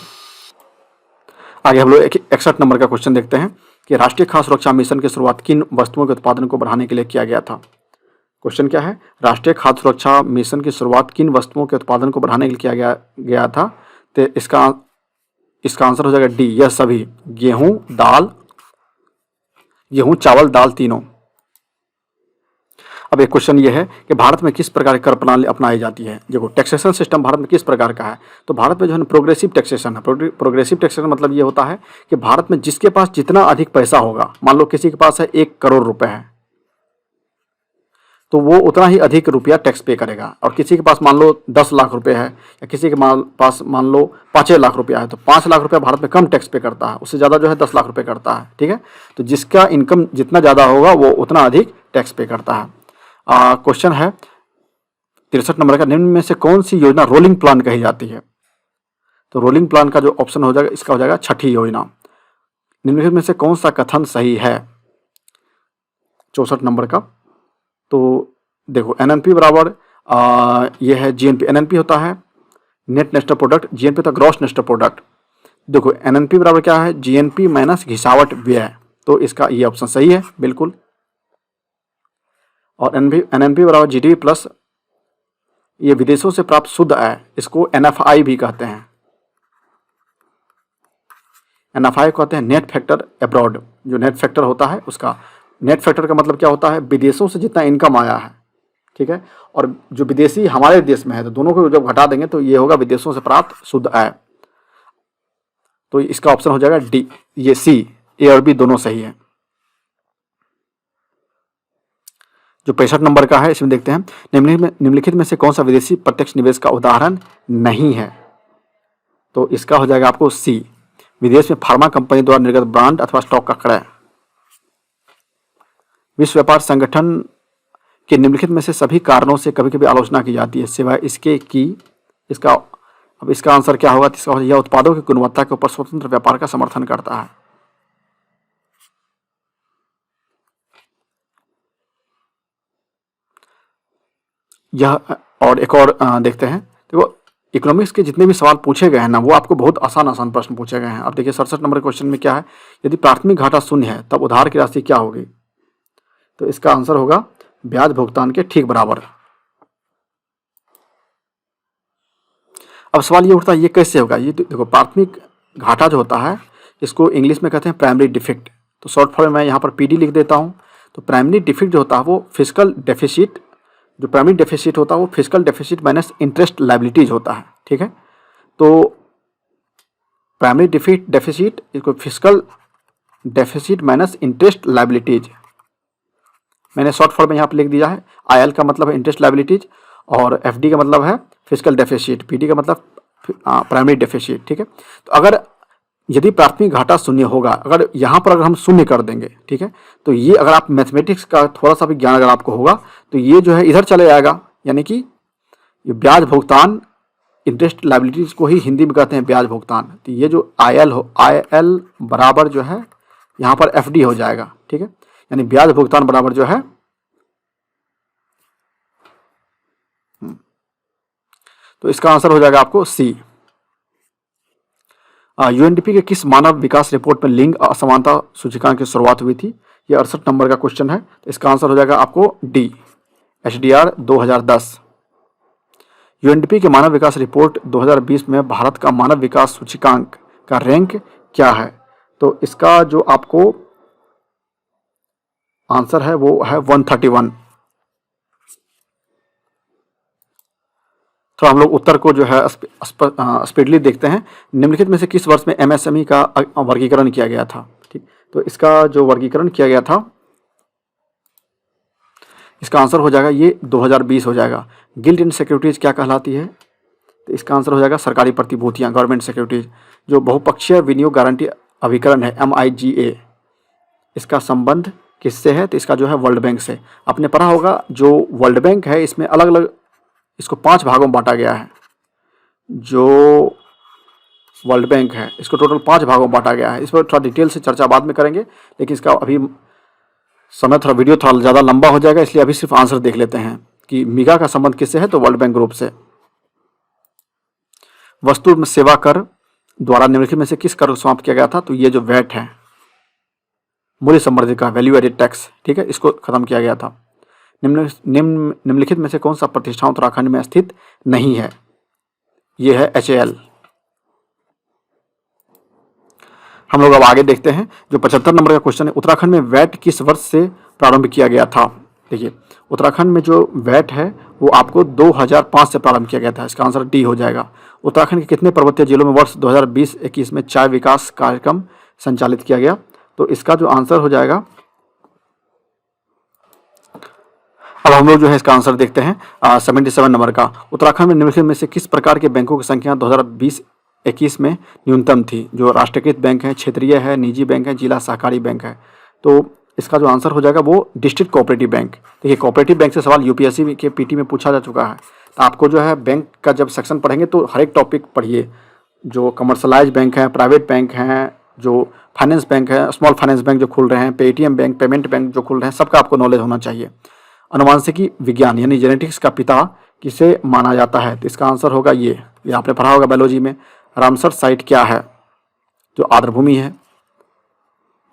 आगे हम लोग 61 नंबर का क्वेश्चन देखते हैं कि राष्ट्रीय खाद्य सुरक्षा मिशन की शुरुआत किन वस्तुओं के उत्पादन को बढ़ाने के लिए किया गया था? क्वेश्चन क्या है? राष्ट्रीय खाद्य सुरक्षा मिशन की शुरुआत किन वस्तुओं के उत्पादन को बढ़ाने के लिए किया गया था? तो इसका आंसर हो जाएगा डी, यह सभी, गेहूं, चावल, दाल, तीनों। अब एक क्वेश्चन ये है कि भारत में किस प्रकार की कर प्रणाली अपनाई जाती है? देखो, टैक्सेशन सिस्टम भारत में किस प्रकार का है? तो भारत में जो है प्रोग्रेसिव टैक्सेशन है। प्रोग्रेसिव टैक्सेशन मतलब ये होता है कि भारत में जिसके पास जितना अधिक पैसा होगा, मान लो किसी के पास है 1 करोड़ रुपए है, तो वो उतना ही अधिक रुपया टैक्स पे करेगा, और किसी के पास मान लो 10 लाख रुपए है, या किसी के पास मान लो 5 लाख रुपया है, तो 5 लाख रुपया भारत में कम टैक्स पे करता है, उससे ज़्यादा जो है 10 लाख रुपये करता है। ठीक है, तो जिसका इनकम जितना ज़्यादा होगा वो उतना अधिक टैक्स पे करता है। क्वेश्चन है 63 नंबर का, निम्न में से कौन सी योजना रोलिंग प्लान कही जाती है? तो रोलिंग प्लान का जो ऑप्शन हो जाएगा इसका हो जाएगा छठी योजना। निम्नलिखित में से कौन सा कथन सही है? 64 नंबर का, तो देखो एनएनपी बराबर ये है जीएनपी। एनएनपी होता है नेट नेशनल प्रोडक्ट, जीएनपी होता है ग्रॉस नेशनल प्रोडक्ट। देखो एनएनपी बराबर क्या है? जीएनपी माइनस घिसावट व्यय, तो इसका ये ऑप्शन सही है बिल्कुल। और एनएनपी बराबर जीडीपी प्लस ये विदेशों से प्राप्त शुद्ध आय, इसको एनएफआई भी कहते हैं। एनएफआई कहते हैं नेट फैक्टर अब्रॉड, जो नेट फैक्टर होता है उसका। नेट फैक्टर का मतलब क्या होता है? विदेशों से जितना इनकम आया है, ठीक है, और जो विदेशी हमारे देश में है, तो दोनों को जब घटा देंगे तो ये होगा विदेशों से प्राप्त शुद्ध आय। तो इसका ऑप्शन हो जाएगा डी, ये सी, ए और बी दोनों सही है। जो 65 नंबर का है इसमें देखते हैं, निम्नलिखित में से कौन सा विदेशी प्रत्यक्ष निवेश का उदाहरण नहीं है? तो इसका हो जाएगा आपको सी, विदेश में फार्मा कंपनी द्वारा निर्गत ब्रांड अथवा स्टॉक का क्रय। विश्व व्यापार संगठन के निम्नलिखित में से सभी कारणों से कभी कभी आलोचना की जाती है सिवाय इसके कि इसका आंसर क्या होगा? इसका यह उत्पादों की गुणवत्ता के ऊपर स्वतंत्र व्यापार का समर्थन करता है। यह और एक और देखते हैं। देखो इकोनॉमिक्स के जितने भी सवाल पूछे गए हैं ना, वो आपको बहुत आसान प्रश्न पूछे गए हैं। अब देखिए 67 नंबर क्वेश्चन में क्या है? यदि प्राथमिक घाटा शून्य है तब उधार की राशि क्या होगी? तो इसका आंसर होगा ब्याज भुगतान के ठीक बराबर। अब सवाल ये उठता है ये कैसे होगा? ये देखो प्राथमिक घाटा जो होता है इसको इंग्लिश में कहते हैं प्राइमरी डिफेक्ट, तो शॉर्ट फॉर्म में मैं यहाँ पर पीडी लिख देता हूँ। तो प्राइमरी डिफेक्ट जो होता है वो फिजिकल डेफिसिट, जो प्राइमरी डेफिसिट होता है वो physical deficit minus interest liabilities होता है। ठीक है, तो प्राइमरी डेफिसिट इसको physical deficit minus interest liabilities, मैंने शॉर्ट फॉर्म में यहाँ पर लिख दिया है। आईएल का मतलब है इंटरेस्ट लायबिलिटीज, और एफडी का मतलब है फिजिकल डेफिसिट, पीडी का मतलब प्राइमरी डेफिसिट। ठीक है, तो अगर यदि प्राथमिक घाटा शून्य होगा, अगर यहाँ पर अगर हम शून्य कर देंगे, ठीक है, तो ये अगर आप मैथमेटिक्स का थोड़ा सा भी ज्ञान अगर आपको होगा तो ये जो है इधर चले जाएगा, यानी कि ये ब्याज भुगतान इंटरेस्ट लायबिलिटीज को ही हिंदी में कहते हैं ब्याज भुगतान। तो ये जो IL बराबर जो है यहाँ पर FD हो जाएगा, ठीक है, यानी ब्याज भुगतान बराबर जो है तो इसका आंसर हो जाएगा आपको C। UNDP के किस मानव विकास रिपोर्ट में लिंग असमानता सूचकांक की शुरुआत हुई थी? ये 68 नंबर का क्वेश्चन है, तो इसका आंसर हो जाएगा आपको D, HDR 2010। UNDP के मानव विकास रिपोर्ट 2020 में भारत का मानव विकास सूचकांक का रैंक क्या है? तो इसका जो आपको आंसर है वो है 131। तो हम लोग उत्तर को जो है स्पीडली देखते हैं। निम्नलिखित में से किस वर्ष में MSME का वर्गीकरण किया गया था? ठीक, तो इसका जो वर्गीकरण किया गया था इसका आंसर हो जाएगा ये 2020 हो जाएगा। गिल्ट इन सिक्योरिटीज क्या कहलाती है? तो इसका आंसर हो जाएगा सरकारी प्रतिभूतियां, गवर्नमेंट सिक्योरिटीज। जो बहुपक्षीय विनियोग गारंटी अभिकरण है MIGA, इसका संबंध किससे है? तो इसका जो है वर्ल्ड बैंक से। आपने पढ़ा होगा जो वर्ल्ड बैंक है इसमें अलग अलग इसको 5 भागों में बांटा गया है। जो वर्ल्ड बैंक है इसको टोटल 5 भागों में बांटा गया है। इस पर थोड़ा डिटेल से चर्चा बाद में करेंगे, लेकिन इसका अभी समय थोड़ा वीडियो थोड़ा ज़्यादा लंबा हो जाएगा, इसलिए अभी सिर्फ आंसर देख लेते हैं कि मिगा का संबंध किससे है? तो वर्ल्ड बैंक ग्रुप से। वस्तु में सेवा कर द्वारा निम्नलिखित में से किस कर को समाप्त किया गया था? तो ये जो वैट है, मूल्य संवर्धित का वैल्यू एडेड टैक्स, ठीक है, इसको खत्म किया गया था। निम्नलिखित में से कौन सा प्रतिष्ठान उत्तराखंड में स्थित नहीं है? ये है HAL। हम लोग अब आगे देखते हैं। जो 75 नंबर का क्वेश्चन है, उत्तराखंड में वैट किस वर्ष से प्रारंभ किया गया था? देखिए, उत्तराखंड में जो वैट है वो आपको 2005 से प्रारंभ किया गया था। इसका आंसर D हो जाएगा। उत्तराखंड के कितने पर्वतीय जिलों में वर्ष 2020-21 में चाय विकास कार्यक्रम संचालित किया गया? तो इसका जो आंसर हो जाएगा, अब हम लोग जो है इसका आंसर देखते हैं 77 नंबर का। उत्तराखंड में निम्नलिखित में से किस प्रकार के बैंकों की संख्या 2020-21 में न्यूनतम थी? जो राष्ट्रीयकृत बैंक है, क्षेत्रीय है, निजी बैंक है, जिला सहकारी बैंक है। तो इसका जो आंसर हो जाएगा वो डिस्ट्रिक्ट कोऑपरेटिव बैंक। देखिए, कोऑपरेटिव बैंक से सवाल UPSC के PT में पूछा जा चुका है। तो आपको जो है बैंक का जब सेक्शन पढ़ेंगे तो हर एक टॉपिक पढ़िए। जो कमर्शलाइज बैंक हैं, प्राइवेट बैंक हैं, जो फाइनेंस बैंक है, स्मॉल फाइनेंस बैंक जो खुल रहे हैं, पेटीएम बैंक, पेमेंट बैंक जो खुल रहे हैं, सबका आपको नॉलेज होना चाहिए। अनुवांशिकी विज्ञान यानी जेनेटिक्स का पिता किसे माना जाता है? तो इसका आंसर होगा ये आपने पढ़ा होगा बायोलॉजी में। रामसर साइट क्या है? जो आर्द्रभूमि है।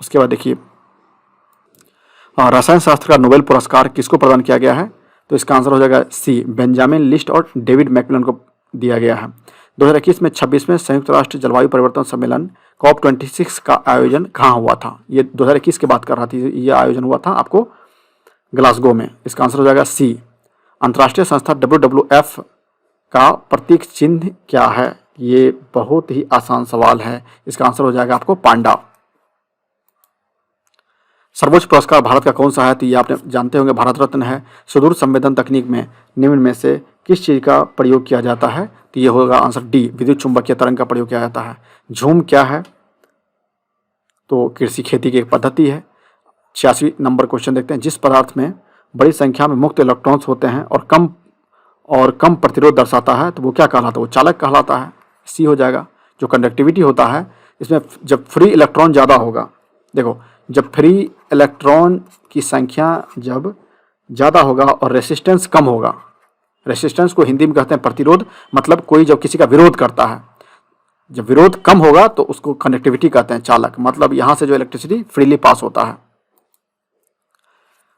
उसके बाद देखिए, रसायन शास्त्र का नोबेल पुरस्कार किसको प्रदान किया गया है? तो इसका आंसर हो जाएगा C, बेंजामिन लिस्ट और डेविड मैकमिलन को दिया गया है। 2021 में 26वें संयुक्त राष्ट्र जलवायु परिवर्तन सम्मेलन COP26 का आयोजन कहाँ हुआ था? ये 2021 की बात कर रहा थी। ये आयोजन हुआ था आपको ग्लासगो में। इसका आंसर हो जाएगा C। अंतर्राष्ट्रीय संस्था WWF का प्रतीक चिन्ह क्या है? ये बहुत ही आसान सवाल है। इसका आंसर हो जाएगा आपको पांडा। सर्वोच्च पुरस्कार भारत का कौन सा है? तो ये आपने जानते होंगे, भारत रत्न है। सुदूर संवेदन तकनीक में निम्न में से किस चीज़ का प्रयोग किया जाता है? तो ये होगा आंसर D, विद्युत चुंबकीय तरंग का प्रयोग किया जाता है। झूम क्या है? तो कृषि खेती की एक पद्धति है। 86 नंबर क्वेश्चन देखते हैं। जिस पदार्थ में बड़ी संख्या में मुक्त इलेक्ट्रॉन्स होते हैं और कम प्रतिरोध दर्शाता है तो वो क्या कहलाता है? वो चालक कहलाता है। C हो जाएगा। जो कंडक्टिविटी होता है इसमें जब फ्री इलेक्ट्रॉन ज़्यादा होगा, देखो जब फ्री इलेक्ट्रॉन की संख्या जब ज़्यादा होगा और रेसिस्टेंस कम होगा, रेसिस्टेंस को हिंदी में कहते हैं प्रतिरोध, मतलब कोई जब किसी का विरोध करता है, जब विरोध कम होगा तो उसको कंडक्टिविटी कहते हैं, चालक, मतलब यहाँ से जो इलेक्ट्रिसिटी फ्रीली पास होता है।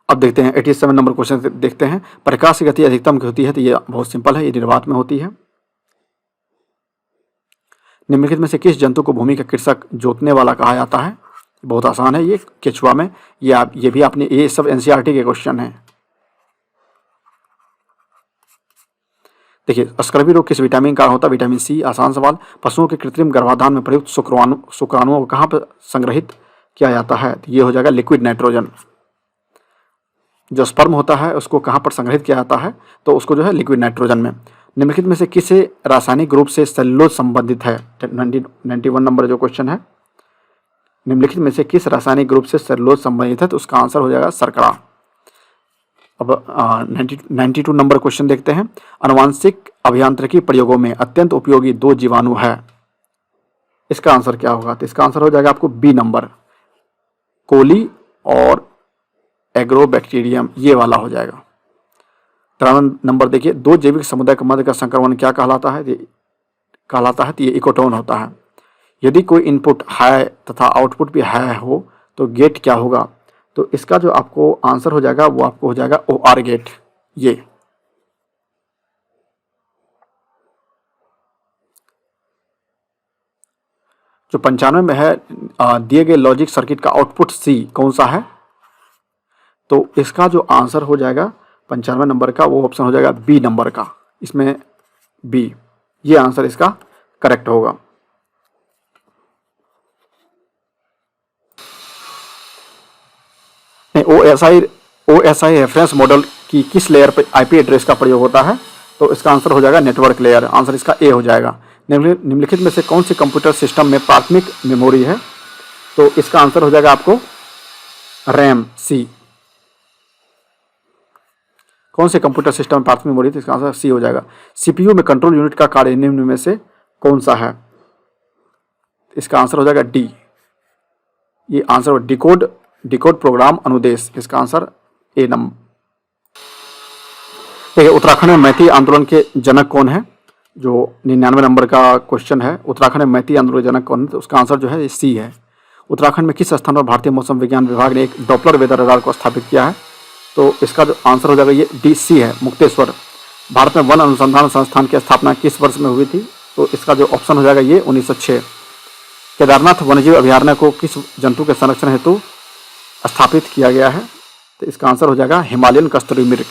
अब देखते हैं 87 नंबर क्वेश्चन देखते हैं। प्रकाश की गति अधिकतम की होती है? तो ये बहुत सिंपल है, ये निर्वात में होती है। निम्नलिखित में से किस जंतु को भूमि का कृषक जोतने वाला कहा जाता है? बहुत आसान है, ये केचुआ में। ये भी आपने, ये सब NCERT के क्वेश्चन हैं। देखिए, स्कर्वी रोग किस विटामिन का होता है? Vitamin C। आसान सवाल। पशुओं के कृत्रिम गर्भाधान में प्रयुक्त शुक्राणुओं को कहाँ पर संग्रहित किया जाता है? तो ये हो जाएगा लिक्विड नाइट्रोजन। जो स्पर्म होता है उसको कहाँ पर संग्रहित किया जाता है? तो उसको जो है लिक्विड नाइट्रोजन में। निम्नलिखित में से किसे रासायनिक रूप से सेलुलोज संबंधित है? 91 नंबर जो क्वेश्चन है, निम्नलिखित में से किस रासायनिक रूप से सेलुलोज संबंधित है? तो उसका आंसर हो जाएगा शर्करा। अब 92 नंबर क्वेश्चन देखते हैं। आनुवांशिक अभियांत्रिकी प्रयोगों में अत्यंत उपयोगी दो जीवाणु है, इसका आंसर क्या होगा? तो इसका आंसर हो जाएगा आपको बी नंबर, कोली और एग्रोबैक्टीरियम, ये वाला हो जाएगा। 93 नंबर देखिए, दो जैविक समुदाय के मध्य का संक्रमण क्या कहलाता है? तो ये इकोटोन होता है। यदि कोई इनपुट हाई तथा आउटपुट भी हाई हो तो गेट क्या होगा? तो इसका जो आपको आंसर हो जाएगा वो आपको हो जाएगा OR गेट। ये जो 95 में है, दिए गए लॉजिक सर्किट का आउटपुट C कौन सा है? तो इसका जो आंसर हो जाएगा 95 नंबर का, वो ऑप्शन हो जाएगा बी नंबर का, इसमें बी, ये आंसर इसका करेक्ट होगा। OSI रेफरेंस मॉडल की किस लेयर पर IP एड्रेस का प्रयोग होता है? तो इसका आंसर हो जाएगा नेटवर्क लेयर, आंसर इसका ए हो जाएगा। निम्नलिखित में से कौन सी कंप्यूटर सिस्टम में प्राथमिक मेमोरी है? तो इसका आंसर हो जाएगा आपको रैम, सी। कौन से कंप्यूटर सिस्टम में प्राथमिक मेमोरी? तो इसका आंसर सी हो जाएगा। CPU में कंट्रोल यूनिट का कार्य निम्न में से कौन सा है? इसका आंसर हो जाएगा डी, ये आंसर डिकोड प्रोग्राम अनुदेश, इसका आंसर ए नंबर। देखिए, उत्तराखंड में मैती आंदोलन के जनक कौन है? जो 99 नंबर का क्वेश्चन है, उत्तराखंड में मैती आंदोलन के जनक कौन है? तो उसका आंसर जो है ये सी है। उत्तराखंड में किस स्थान पर भारतीय मौसम विज्ञान विभाग ने एक डॉपलर वेदर रडार को स्थापित किया है? तो इसका जो आंसर हो जाएगा ये DC है, मुक्तेश्वर। भारत में वन अनुसंधान संस्थान की स्थापना किस वर्ष में हुई थी? तो इसका जो ऑप्शन हो जाएगा ये 1906। केदारनाथ वन्यजीव अभयारण्य को किस जंतु के संरक्षण हेतु स्थापित किया गया है? तो इसका आंसर हो जाएगा हिमालयन कस्तूरी मृग।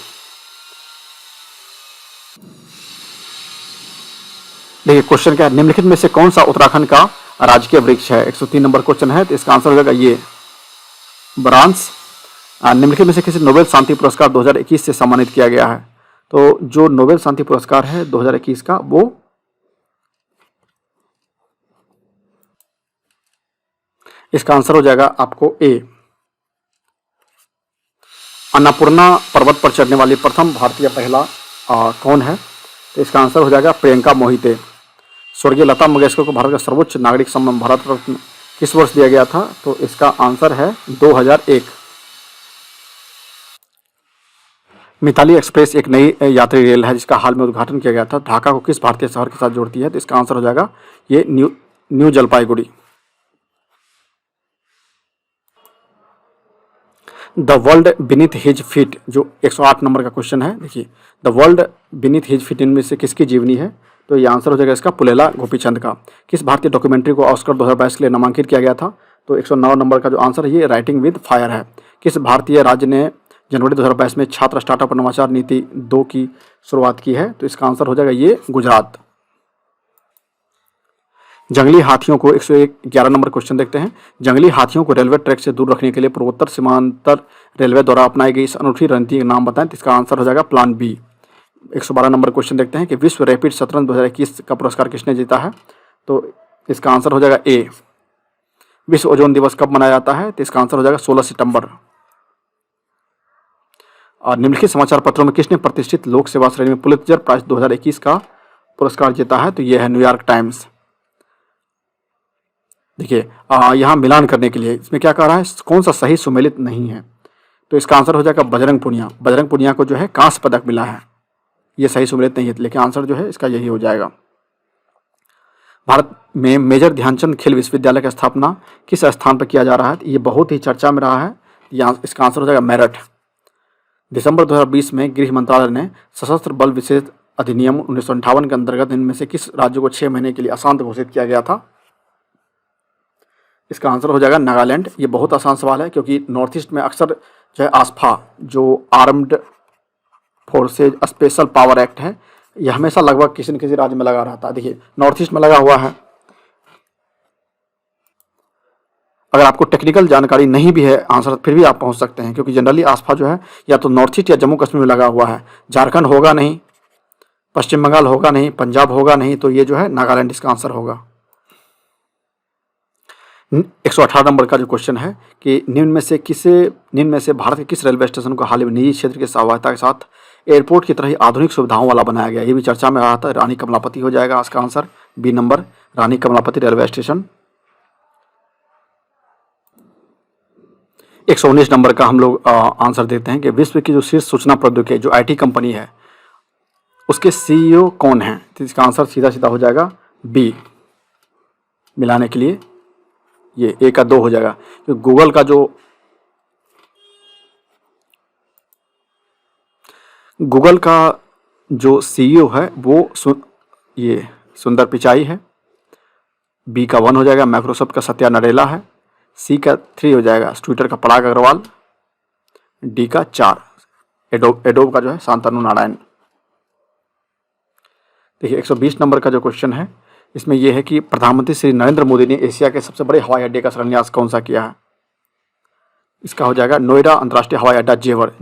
देखिए क्वेश्चन क्या है, निम्नलिखित में से कौन सा उत्तराखंड का राजकीय वृक्ष है? 103 नंबर क्वेश्चन है, तो इसका आंसर हो जाएगा ये ब्रांस। निम्नलिखित में से किसी नोबेल शांति पुरस्कार 2021 से सम्मानित किया गया है? तो जो नोबेल शांति पुरस्कार है 2021 का, वो इसका आंसर हो जाएगा आपको ए। अन्नपूर्णा पर्वत पर चढ़ने वाली प्रथम भारतीय महिला कौन है? तो इसका आंसर हो जाएगा प्रियंका मोहिते। स्वर्गीय लता मंगेशकर को भारत का सर्वोच्च नागरिक सम्मान भारत रत्न किस वर्ष दिया गया था? तो इसका आंसर है 2001। मिताली एक्सप्रेस एक नई यात्री रेल है जिसका हाल में उद्घाटन किया गया था, ढाका को किस भारतीय शहर के साथ जोड़ती है? तो इसका आंसर हो जाएगा ये new Jalpaiguri. The world beneath his feet, जो 108 नंबर का क्वेश्चन है, देखिए the world beneath his feet इनमें से किसकी जीवनी है? तो ये आंसर हो जाएगा इसका पुलेला गोपीचंद का। किस भारतीय डॉक्यूमेंट्री को ऑस्कर 2022 के लिए नामांकित किया गया था? तो 109 नंबर का जो आंसर है ये राइटिंग विद फायर है। किस भारतीय राज्य ने जनवरी 2022 में छात्र स्टार्टअप और नवाचार नीति 2 की शुरुआत की है? तो इसका आंसर हो जाएगा ये गुजरात। जंगली हाथियों को 111 नंबर क्वेश्चन देखते हैं। जंगली हाथियों को रेलवे ट्रैक से दूर रखने के लिए पूर्वोत्तर सीमांतर रेलवे द्वारा अपनाई गई इस अनूठी रणनीति का नाम बताएं। तो इसका आंसर हो जाएगा प्लान बी। 112 नंबर क्वेश्चन देखते हैं कि विश्व रैपिड शतरंज 2021 का पुरस्कार किसने जीता है? तो इसका आंसर हो जाएगा ए। विश्व ओजोन दिवस कब मनाया जाता है? तो इसका आंसर हो जाएगा 16 सितंबर। और निम्नलिखित समाचार पत्रों में किसने प्रतिष्ठित लोक सेवा श्रेणी में पुलित्जर प्राइज 2021 का पुरस्कार जीता है? तो यह है न्यूयॉर्क टाइम्स। देखिए यहाँ मिलान करने के लिए इसमें क्या कह रहा है, कौन सा सही सुमेलित नहीं है? तो इसका आंसर हो जाएगा बजरंग पुनिया। बजरंग पुनिया को जो है कांस्य पदक मिला है, ये सही सुमेलित नहीं है, लेकिन आंसर जो है इसका यही हो जाएगा। भारत में मेजर ध्यानचंद खेल विश्वविद्यालय की स्थापना किस स्थान पर किया जा रहा है? ये बहुत ही चर्चा में रहा है, इसका आंसर हो जाएगा मेरठ। दिसंबर 2020 में गृह मंत्रालय ने सशस्त्र बल विशेष अधिनियम 1958 के अंतर्गत इनमें से किस राज्य को 6 महीने के लिए अशांत घोषित किया गया था? इसका आंसर हो जाएगा नागालैंड। ये बहुत आसान सवाल है क्योंकि नॉर्थ ईस्ट में अक्सर जो है आसफा, जो armed forces special power act है, यह हमेशा लगभग किसी न किसी राज्य में लगा रहता है। देखिए नॉर्थ ईस्ट में लगा हुआ है। अगर आपको टेक्निकल जानकारी नहीं भी है आंसर, फिर भी आप पहुंच सकते हैं, क्योंकि जनरली आसफा जो है या तो नॉर्थ ईस्ट या जम्मू कश्मीर में लगा हुआ है। झारखंड होगा नहीं, पश्चिम बंगाल होगा नहीं, पंजाब होगा नहीं, तो ये जो है नागालैंड इसका आंसर होगा। 118 नंबर का जो क्वेश्चन है कि निम्न में से भारत के किस रेलवे स्टेशन को हाल ही में निजी क्षेत्र की सहभागिता के साथ एयरपोर्ट की तरह ही आधुनिक सुविधाओं वाला बनाया गया? ये भी चर्चा में रहा था। रानी कमलापति हो जाएगा इसका आंसर, बी नंबर, रानी कमलापति रेलवे स्टेशन। 119 नंबर का हम लोग आंसर देते हैं कि विश्व की जो शीर्ष सूचना प्रौद्योगिकी जो आईटी कंपनी है उसके सीईओ कौन है? तो इसका आंसर सीधा सीधा हो जाएगा बी, मिलाने के लिए ये ए का 2 हो जाएगा। तो गूगल का जो सीईओ है वो ये सुंदर पिचाई है। बी का 1 हो जाएगा। माइक्रोसॉफ्ट का सत्या नडेला है। सी का 3 हो जाएगा ट्विटर का पराग अग्रवाल। डी का 4 एडोब का जो है शांतनु नारायण। देखिए 120 नंबर का जो क्वेश्चन है इसमें यह है कि प्रधानमंत्री श्री नरेंद्र मोदी ने एशिया के सबसे बड़े हवाई अड्डे का शिलान्यास कौन सा किया है? इसका हो जाएगा नोएडा अंतर्राष्ट्रीय हवाई अड्डा जेवर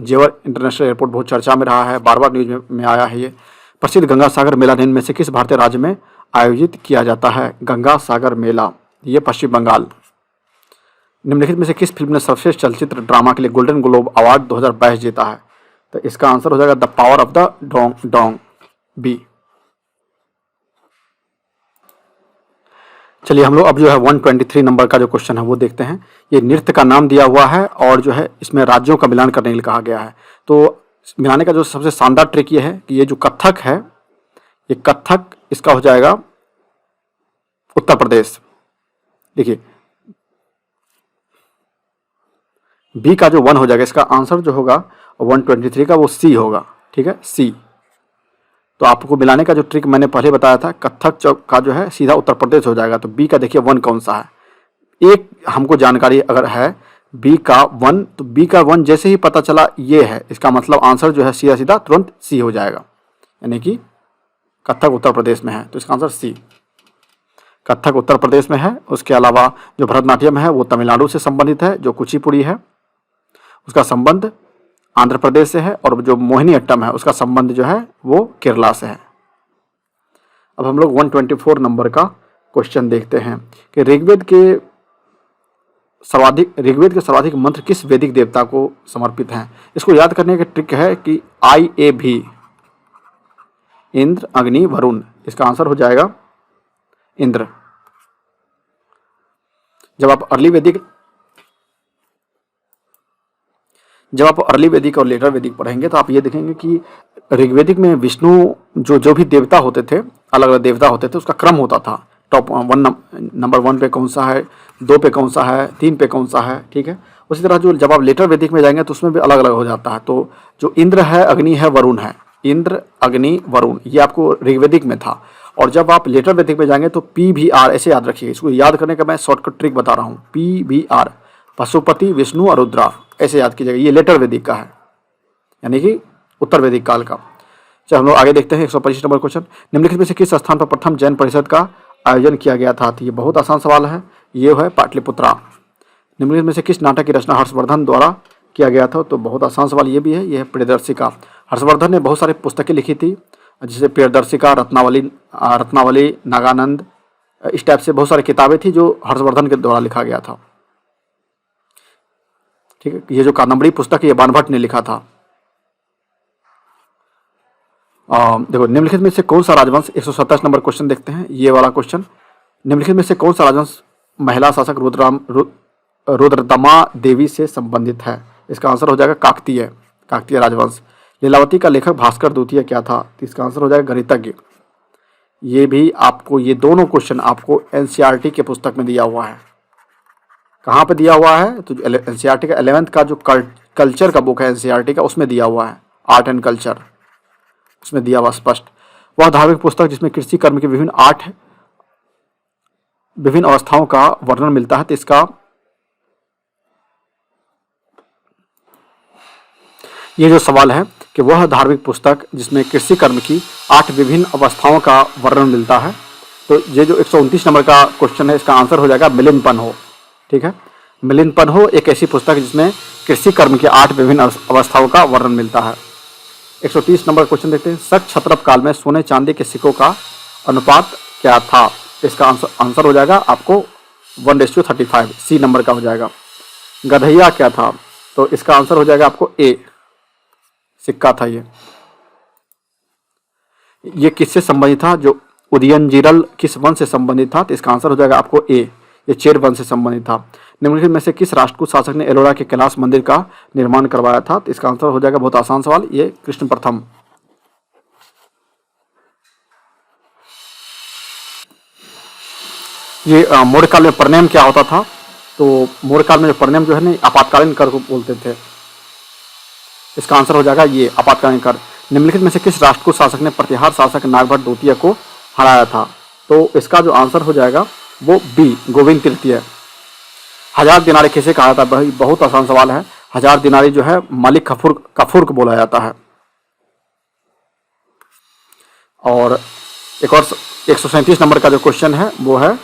इंटरनेशनल एयरपोर्ट बहुत चर्चा में रहा है, बार बार न्यूज में आया है। ये प्रसिद्ध गंगा सागर मेला निम्न में से किस भारतीय राज्य में आयोजित किया जाता है? गंगा सागर मेला ये पश्चिम बंगाल। निम्नलिखित में से किस फिल्म ने सर्वश्रेष्ठ चलचित्र ड्रामा के लिए गोल्डन ग्लोब अवार्ड 2022 जीता है? तो इसका आंसर हो जाएगा the power of the dong, B. चलिए हम लोग अब जो है 123 नंबर का जो क्वेश्चन है वो देखते हैं। ये नृत्य का नाम दिया हुआ है और जो है इसमें राज्यों का मिलान करने के लिए कहा गया है। तो मिलाने का जो सबसे शानदार ट्रिक ये है कि ये जो कथक है, ये कथक इसका हो जाएगा उत्तर प्रदेश। देखिए बी का जो 1 हो जाएगा, इसका आंसर जो होगा 123 का वो सी होगा। ठीक है, सी। तो आपको मिलाने का जो ट्रिक मैंने पहले बताया था, कथक का जो है सीधा उत्तर प्रदेश हो जाएगा। तो बी का देखिए 1 कौन सा है, एक हमको जानकारी अगर है बी का 1, तो बी का 1 जैसे ही पता चला ये है, इसका मतलब आंसर जो है सीधा सीधा तुरंत सी हो जाएगा, यानी कि कथक उत्तर प्रदेश में है। तो इसका आंसर सी, कथक उत्तर प्रदेश में है। उसके अलावा जो भरतनाट्यम है वो तमिलनाडु से संबंधित है, जो कुचिपुड़ी है उसका संबंध आंध्र प्रदेश से है, और जो मोहिनी अट्टम है उसका संबंध जो है वो केरला से है। अब हम लोग 124 नंबर का क्वेश्चन देखते हैं कि ऋग्वेद के सर्वाधिक मंत्र किस वैदिक देवता को समर्पित हैं? इसको याद करने का ट्रिक है कि IAV, इंद्र, अग्नि, वरुण। इसका आंसर हो जाएगा इंद्र। जब आप अर्ली वैदिक और लेटर वैदिक पढ़ेंगे तो आप ये देखेंगे कि ऋग्वेदिक में विष्णु जो भी देवता होते थे, अलग अलग देवता होते थे, उसका क्रम होता था। टॉप 1 नंबर 1 पे कौन सा है, 2 पे कौन सा है, 3 पे कौन सा है। ठीक है, उसी तरह जो जब आप लेटर वैदिक में जाएंगे तो उसमें भी अलग अलग हो जाता है। तो जो इंद्र है, अग्नि है, वरुण है, इंद्र, अग्नि, वरुण, ये आपको ऋग्वेदिक में था। और जब आप लेटर वैदिक में जाएंगे तो PVR ऐसे याद रखिए। इसको याद करने का मैं शॉर्टकट ट्रिक बता रहा हूँ। PVR पशुपति, विष्णु और रुद्रा, ऐसे याद कीजिएगा। ये लेटर वैदिक का है, यानी कि उत्तर वैदिक काल का। चलो हम लोग आगे देखते हैं 125 नंबर क्वेश्चन। निम्नलिखित में से किस स्थान पर प्रथम जैन परिषद का आयोजन किया गया था? तो ये बहुत आसान सवाल है, ये है पाटलिपुत्रा। निम्नलिखित में से किस नाटक की रचना हर्षवर्धन द्वारा किया गया था? तो बहुत आसान सवाल ये भी है, यह है प्रियदर्शिका। हर्षवर्धन ने बहुत सारी पुस्तकें लिखी थी, जैसे प्रियदर्शिका, रत्नावली, नागानंद, इस टाइप से बहुत सारी किताबें थी जो हर्षवर्धन के द्वारा लिखा गया था। ठीक है, ये जो कादम्बरी पुस्तक है ये बाणभट्ट ने लिखा था। देखो निम्नलिखित में से कौन सा राजवंश, 127 नंबर क्वेश्चन देखते हैं, ये वाला क्वेश्चन। निम्नलिखित में से कौन सा राजवंश महिला शासक रुद्रदमा देवी से संबंधित है? इसका आंसर हो जाएगा काकतीय राजवंश। लीलावती का लेखक भास्कर द्वितीय क्या था? तो इसका आंसर हो जाएगा गणितज्ञ। ये भी आपको, ये दोनों क्वेश्चन आपको NCERT के पुस्तक में दिया हुआ है। कहाँ पे दिया हुआ है? तो NCERT का 11th का जो कल्चर का बुक है NCERT का, उसमें दिया हुआ है, आर्ट एंड कल्चर, उसमें दिया हुआ स्पष्ट। वह धार्मिक पुस्तक जिसमें कृषि कर्म की विभिन्न अवस्थाओं का वर्णन मिलता है। तो इसका ये जो सवाल है कि वह धार्मिक पुस्तक जिसमें कृषि कर्म की 8 विभिन्न अवस्थाओं का वर्णन मिलता है, तो ये जो 129 नंबर का क्वेश्चन है इसका आंसर हो जाएगा मिलिंद पन्हो। ठीक है, मिलिंद पन्हो एक ऐसी पुस्तक जिसमें कृषि कर्म की 8 विभिन्न अवस्थाओं का वर्णन मिलता है। 130 नंबर क्वेश्चन देखते हैं। शक क्षत्रप काल में सोने चांदी के सिक्कों का अनुपात क्या था? इसका आंसर हो जाएगा आपको 1:35, सी नंबर का हो जाएगा। गधैया क्या था, तो इसका आंसर हो जाएगा आपको ए, सिक्का था ये। ये किससे संबंधित था, जो उदयनजीरल किस वन से संबंधित था, तो इसका आंसर हो जाएगा आपको ए, ये चेर वन से संबंधित था। निम्नलिखित में से किस राष्ट्रकूट शासक ने एलोरा के कैलाश मंदिर का निर्माण करवाया था, तो इसका आंसर हो जाएगा, बहुत आसान सवाल, ये कृष्ण प्रथम। ये मौर्यकाल में प्रनयम क्या होता था, तो मौर्यकाल में जो प्रनयम जो है ना, आपातकालीन कर को बोलते थे। इसका आंसर हो जाएगा ये आपातकालीन कर। निम्नलिखित में से किस राष्ट्रकूट शासक ने प्रतिहार शासक नागभट्ट द्वितीय को हराया था, तो इसका जो आंसर हो जाएगा वो बी, गोविंद तृतीय। 1000 दिनारी किसे कहा था, बहुत आसान सवाल है। 1000 दिनारी जो है मालिक कफूर को बोला जाता है। और एक और 137 नंबर का जो क्वेश्चन है वो है,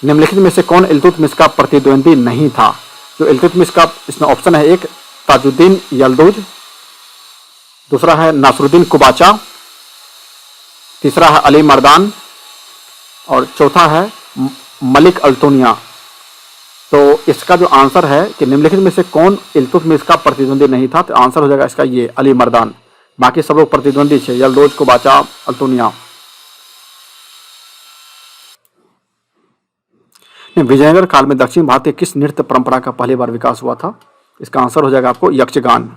निम्नलिखित में से कौन इल्तुतमिश का प्रतिद्वंदी नहीं था। जो इल्तुतमिश का, इसमें ऑप्शन है, एक ताजुद्दीन यल्दुज, दूसरा है नासरुद्दीन कुबाचा, तीसरा है अली मर्दान और चौथा है मलिक अल्तुनिया। तो इसका जो आंसर है कि निम्नलिखित में से कौन इल्तुतमिश का प्रतिद्वंदी नहीं था, तो आंसर हो जाएगा इसका ये अली मर्दान। बाकी सब लोग प्रतिद्वंदी थे, यल्दुज, कुबाचा, अल्तुनिया। विजयनगर काल में दक्षिण भारतीय किस नृत्य परंपरा का पहली बार विकास हुआ था, इसका आंसर हो जाएगा आपको यक्षगान।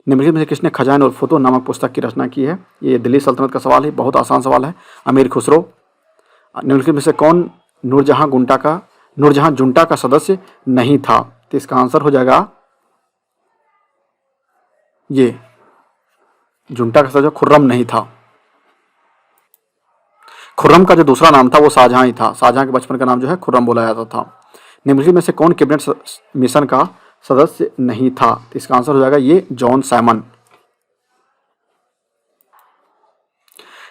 निम्नलिखित में से किसने खजान और फुतूह नामक पुस्तक की रचना की है, ये दिल्ली सल्तनत का सवाल है, बहुत आसान सवाल है, अमीर खुसरो। निम्नलिखित में से कौन नूरजहां जुंटा का सदस्य नहीं था, तो इसका आंसर हो जाएगा ये जुंटा का सदस्य खुर्रम नहीं था। खुर्रम का जो दूसरा नाम था वो शाहजहां ही था, शाहजहां के बचपन का नाम जो है खुर्रम बोला जाता था। निम्नलिखित में से कौन कैबिनेट मिशन का सदस्य नहीं था, तो इसका आंसर हो जाएगा ये जॉन साइमन।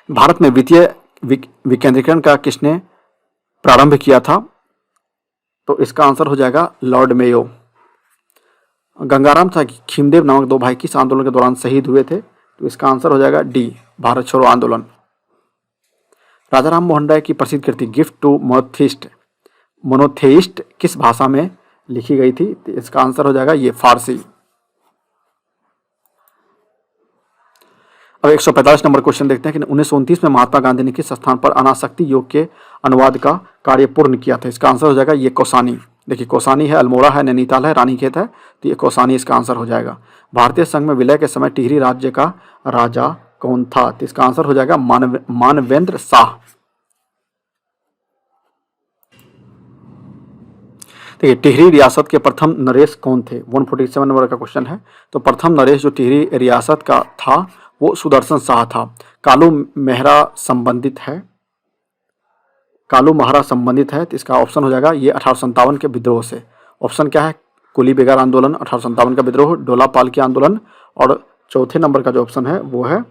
भारत में वित्तीय विकेंद्रीकरण का किसने प्रारंभ किया था, तो इसका आंसर हो जाएगा लॉर्ड मेयो। गंगाराम तथा खीमदेव नामक दो भाई किस आंदोलन के दौरान शहीद हुए थे, तो इसका आंसर हो जाएगा डी, भारत छोड़ो आंदोलन। राजा राम मोहन राय की प्रसिद्ध कृति गिफ्ट टू मोनोथेइस्ट किस भाषा में लिखी गई थी, तो इसका आंसर हो जाएगा ये फारसी। अब 145 नंबर क्वेश्चन देखते हैं कि 1929 में महात्मा गांधी ने किस स्थान पर अनासक्ति योग के अनुवाद का कार्य पूर्ण किया था, इसका आंसर हो जाएगा ये कौसानी। देखिए कौसानी है, अल्मोड़ा है, नैनीताल है, रानीखेत है, तो ये कौसानी इसका आंसर हो जाएगा। भारतीय संघ में विलय के समय टिहरी राज्य का राजा कौन था, तो इसका आंसर हो जाएगा मानवेंद्र शाह। देखिए टिहरी रियासत के प्रथम नरेश कौन थे, 147 नंबर का क्वेश्चन है। तो प्रथम नरेश जो टिहरी रियासत का था वो सुदर्शन शाह था। कालू महरा संबंधित है, कालू महारा संबंधित है, तो इसका ऑप्शन हो जाएगा ये 1857 के विद्रोह से। ऑप्शन क्या है, कुली बेगार आंदोलन, 1857 का विद्रोह, डोला पालकी आंदोलन, और चौथे नंबर का जो ऑप्शन है वो है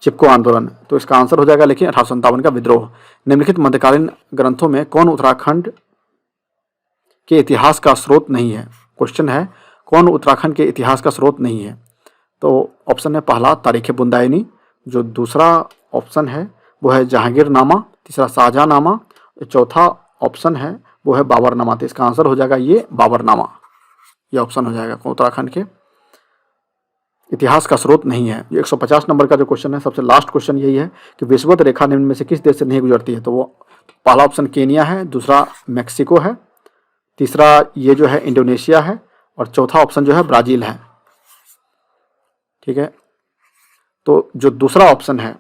चिपको आंदोलन। तो इसका आंसर हो जाएगा लेकिन 1857 का विद्रोह। निम्नलिखित मध्यकालीन ग्रंथों में कौन उत्तराखंड के इतिहास का स्रोत नहीं है, क्वेश्चन है कौन उत्तराखंड के इतिहास का स्रोत नहीं है। तो ऑप्शन है पहला तारीख बुंदायनी, जो दूसरा ऑप्शन है वो है जहांगीरनामा, तीसरा शाहजहांनामा, चौथा ऑप्शन है वो है बाबरनामा। तो इसका आंसर हो जाएगा ये बाबरनामा, ये ऑप्शन हो जाएगा। उत्तराखंड के इतिहास का स्रोत नहीं है। ये 150 नंबर का जो क्वेश्चन है, सबसे लास्ट क्वेश्चन यही है कि विषुवत रेखा निम्न में से किस देश से नहीं गुजरती है। तो वो पहला ऑप्शन केनिया है, दूसरा मैक्सिको है, तीसरा ये जो है इंडोनेशिया है, और चौथा ऑप्शन जो है ब्राज़ील है। ठीक है, तो जो दूसरा ऑप्शन है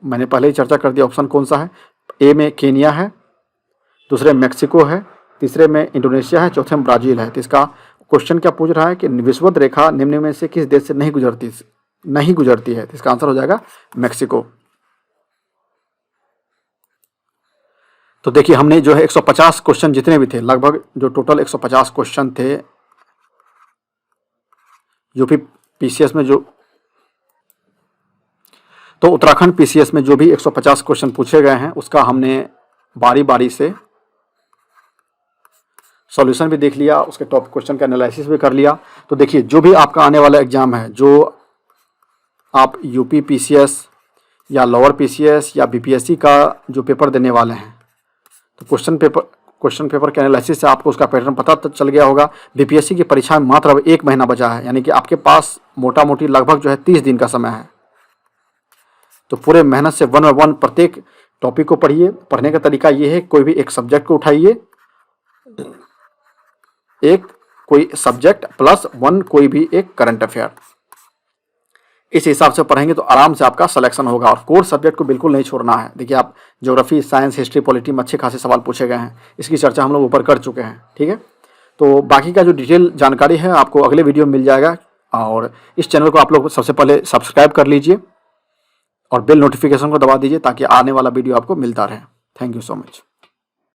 मैंने पहले ही चर्चा कर दिया, ऑप्शन कौन सा है, ए में केनिया है, दूसरे में मैक्सिको है, तीसरे में इंडोनेशिया है, चौथे में ब्राज़ील है। तो इसका क्वेश्चन क्या पूछ रहा है कि विषुवत रेखा निम्न में से किस देश से नहीं गुजरती है। तो इसका आंसर हो जाएगा मैक्सिको। तो देखिए हमने जो है 150 क्वेश्चन जितने भी थे, लगभग जो टोटल 150 क्वेश्चन थे यूपी पीसीएस में, जो तो उत्तराखंड पीसीएस में जो भी 150 क्वेश्चन पूछे गए हैं उसका हमने बारी बारी से सॉल्यूशन भी देख लिया, उसके टॉप क्वेश्चन का एनालिसिस भी कर लिया। तो देखिए जो भी आपका आने वाला एग्जाम है, जो आप यूपी पीसीएस या लोअर पीसीएस या बीपीएससी का जो पेपर देने वाले हैं, तो क्वेश्चन पेपर के एनालिसिस से आपको उसका पैटर्न पता चल गया होगा। बीपीएससी की परीक्षा में मात्र अब 1 महीना बचा है, यानी कि आपके पास मोटा मोटी लगभग जो है 30 दिन का समय है। तो पूरे मेहनत से 1 बाय 1 प्रत्येक टॉपिक को पढ़िए। पढ़ने का तरीका ये है, कोई भी एक सब्जेक्ट को उठाइए, एक कोई सब्जेक्ट प्लस 1 कोई भी एक करंट अफेयर, इस हिसाब से पढ़ेंगे तो आराम से आपका सिलेक्शन होगा। और कोर सब्जेक्ट को बिल्कुल नहीं छोड़ना है। देखिए आप ज्योग्राफी, साइंस, हिस्ट्री, पॉलिटी में अच्छे खासे सवाल पूछे गए हैं, इसकी चर्चा हम लोग ऊपर कर चुके हैं, ठीक है। तो बाकी का जो डिटेल जानकारी है आपको अगले वीडियो में मिल जाएगा। और इस चैनल को आप लोग सबसे पहले सब्सक्राइब कर लीजिए और बेल नोटिफिकेशन को दबा दीजिए ताकि आने वाला वीडियो आपको मिलता रहे। Thank you so much.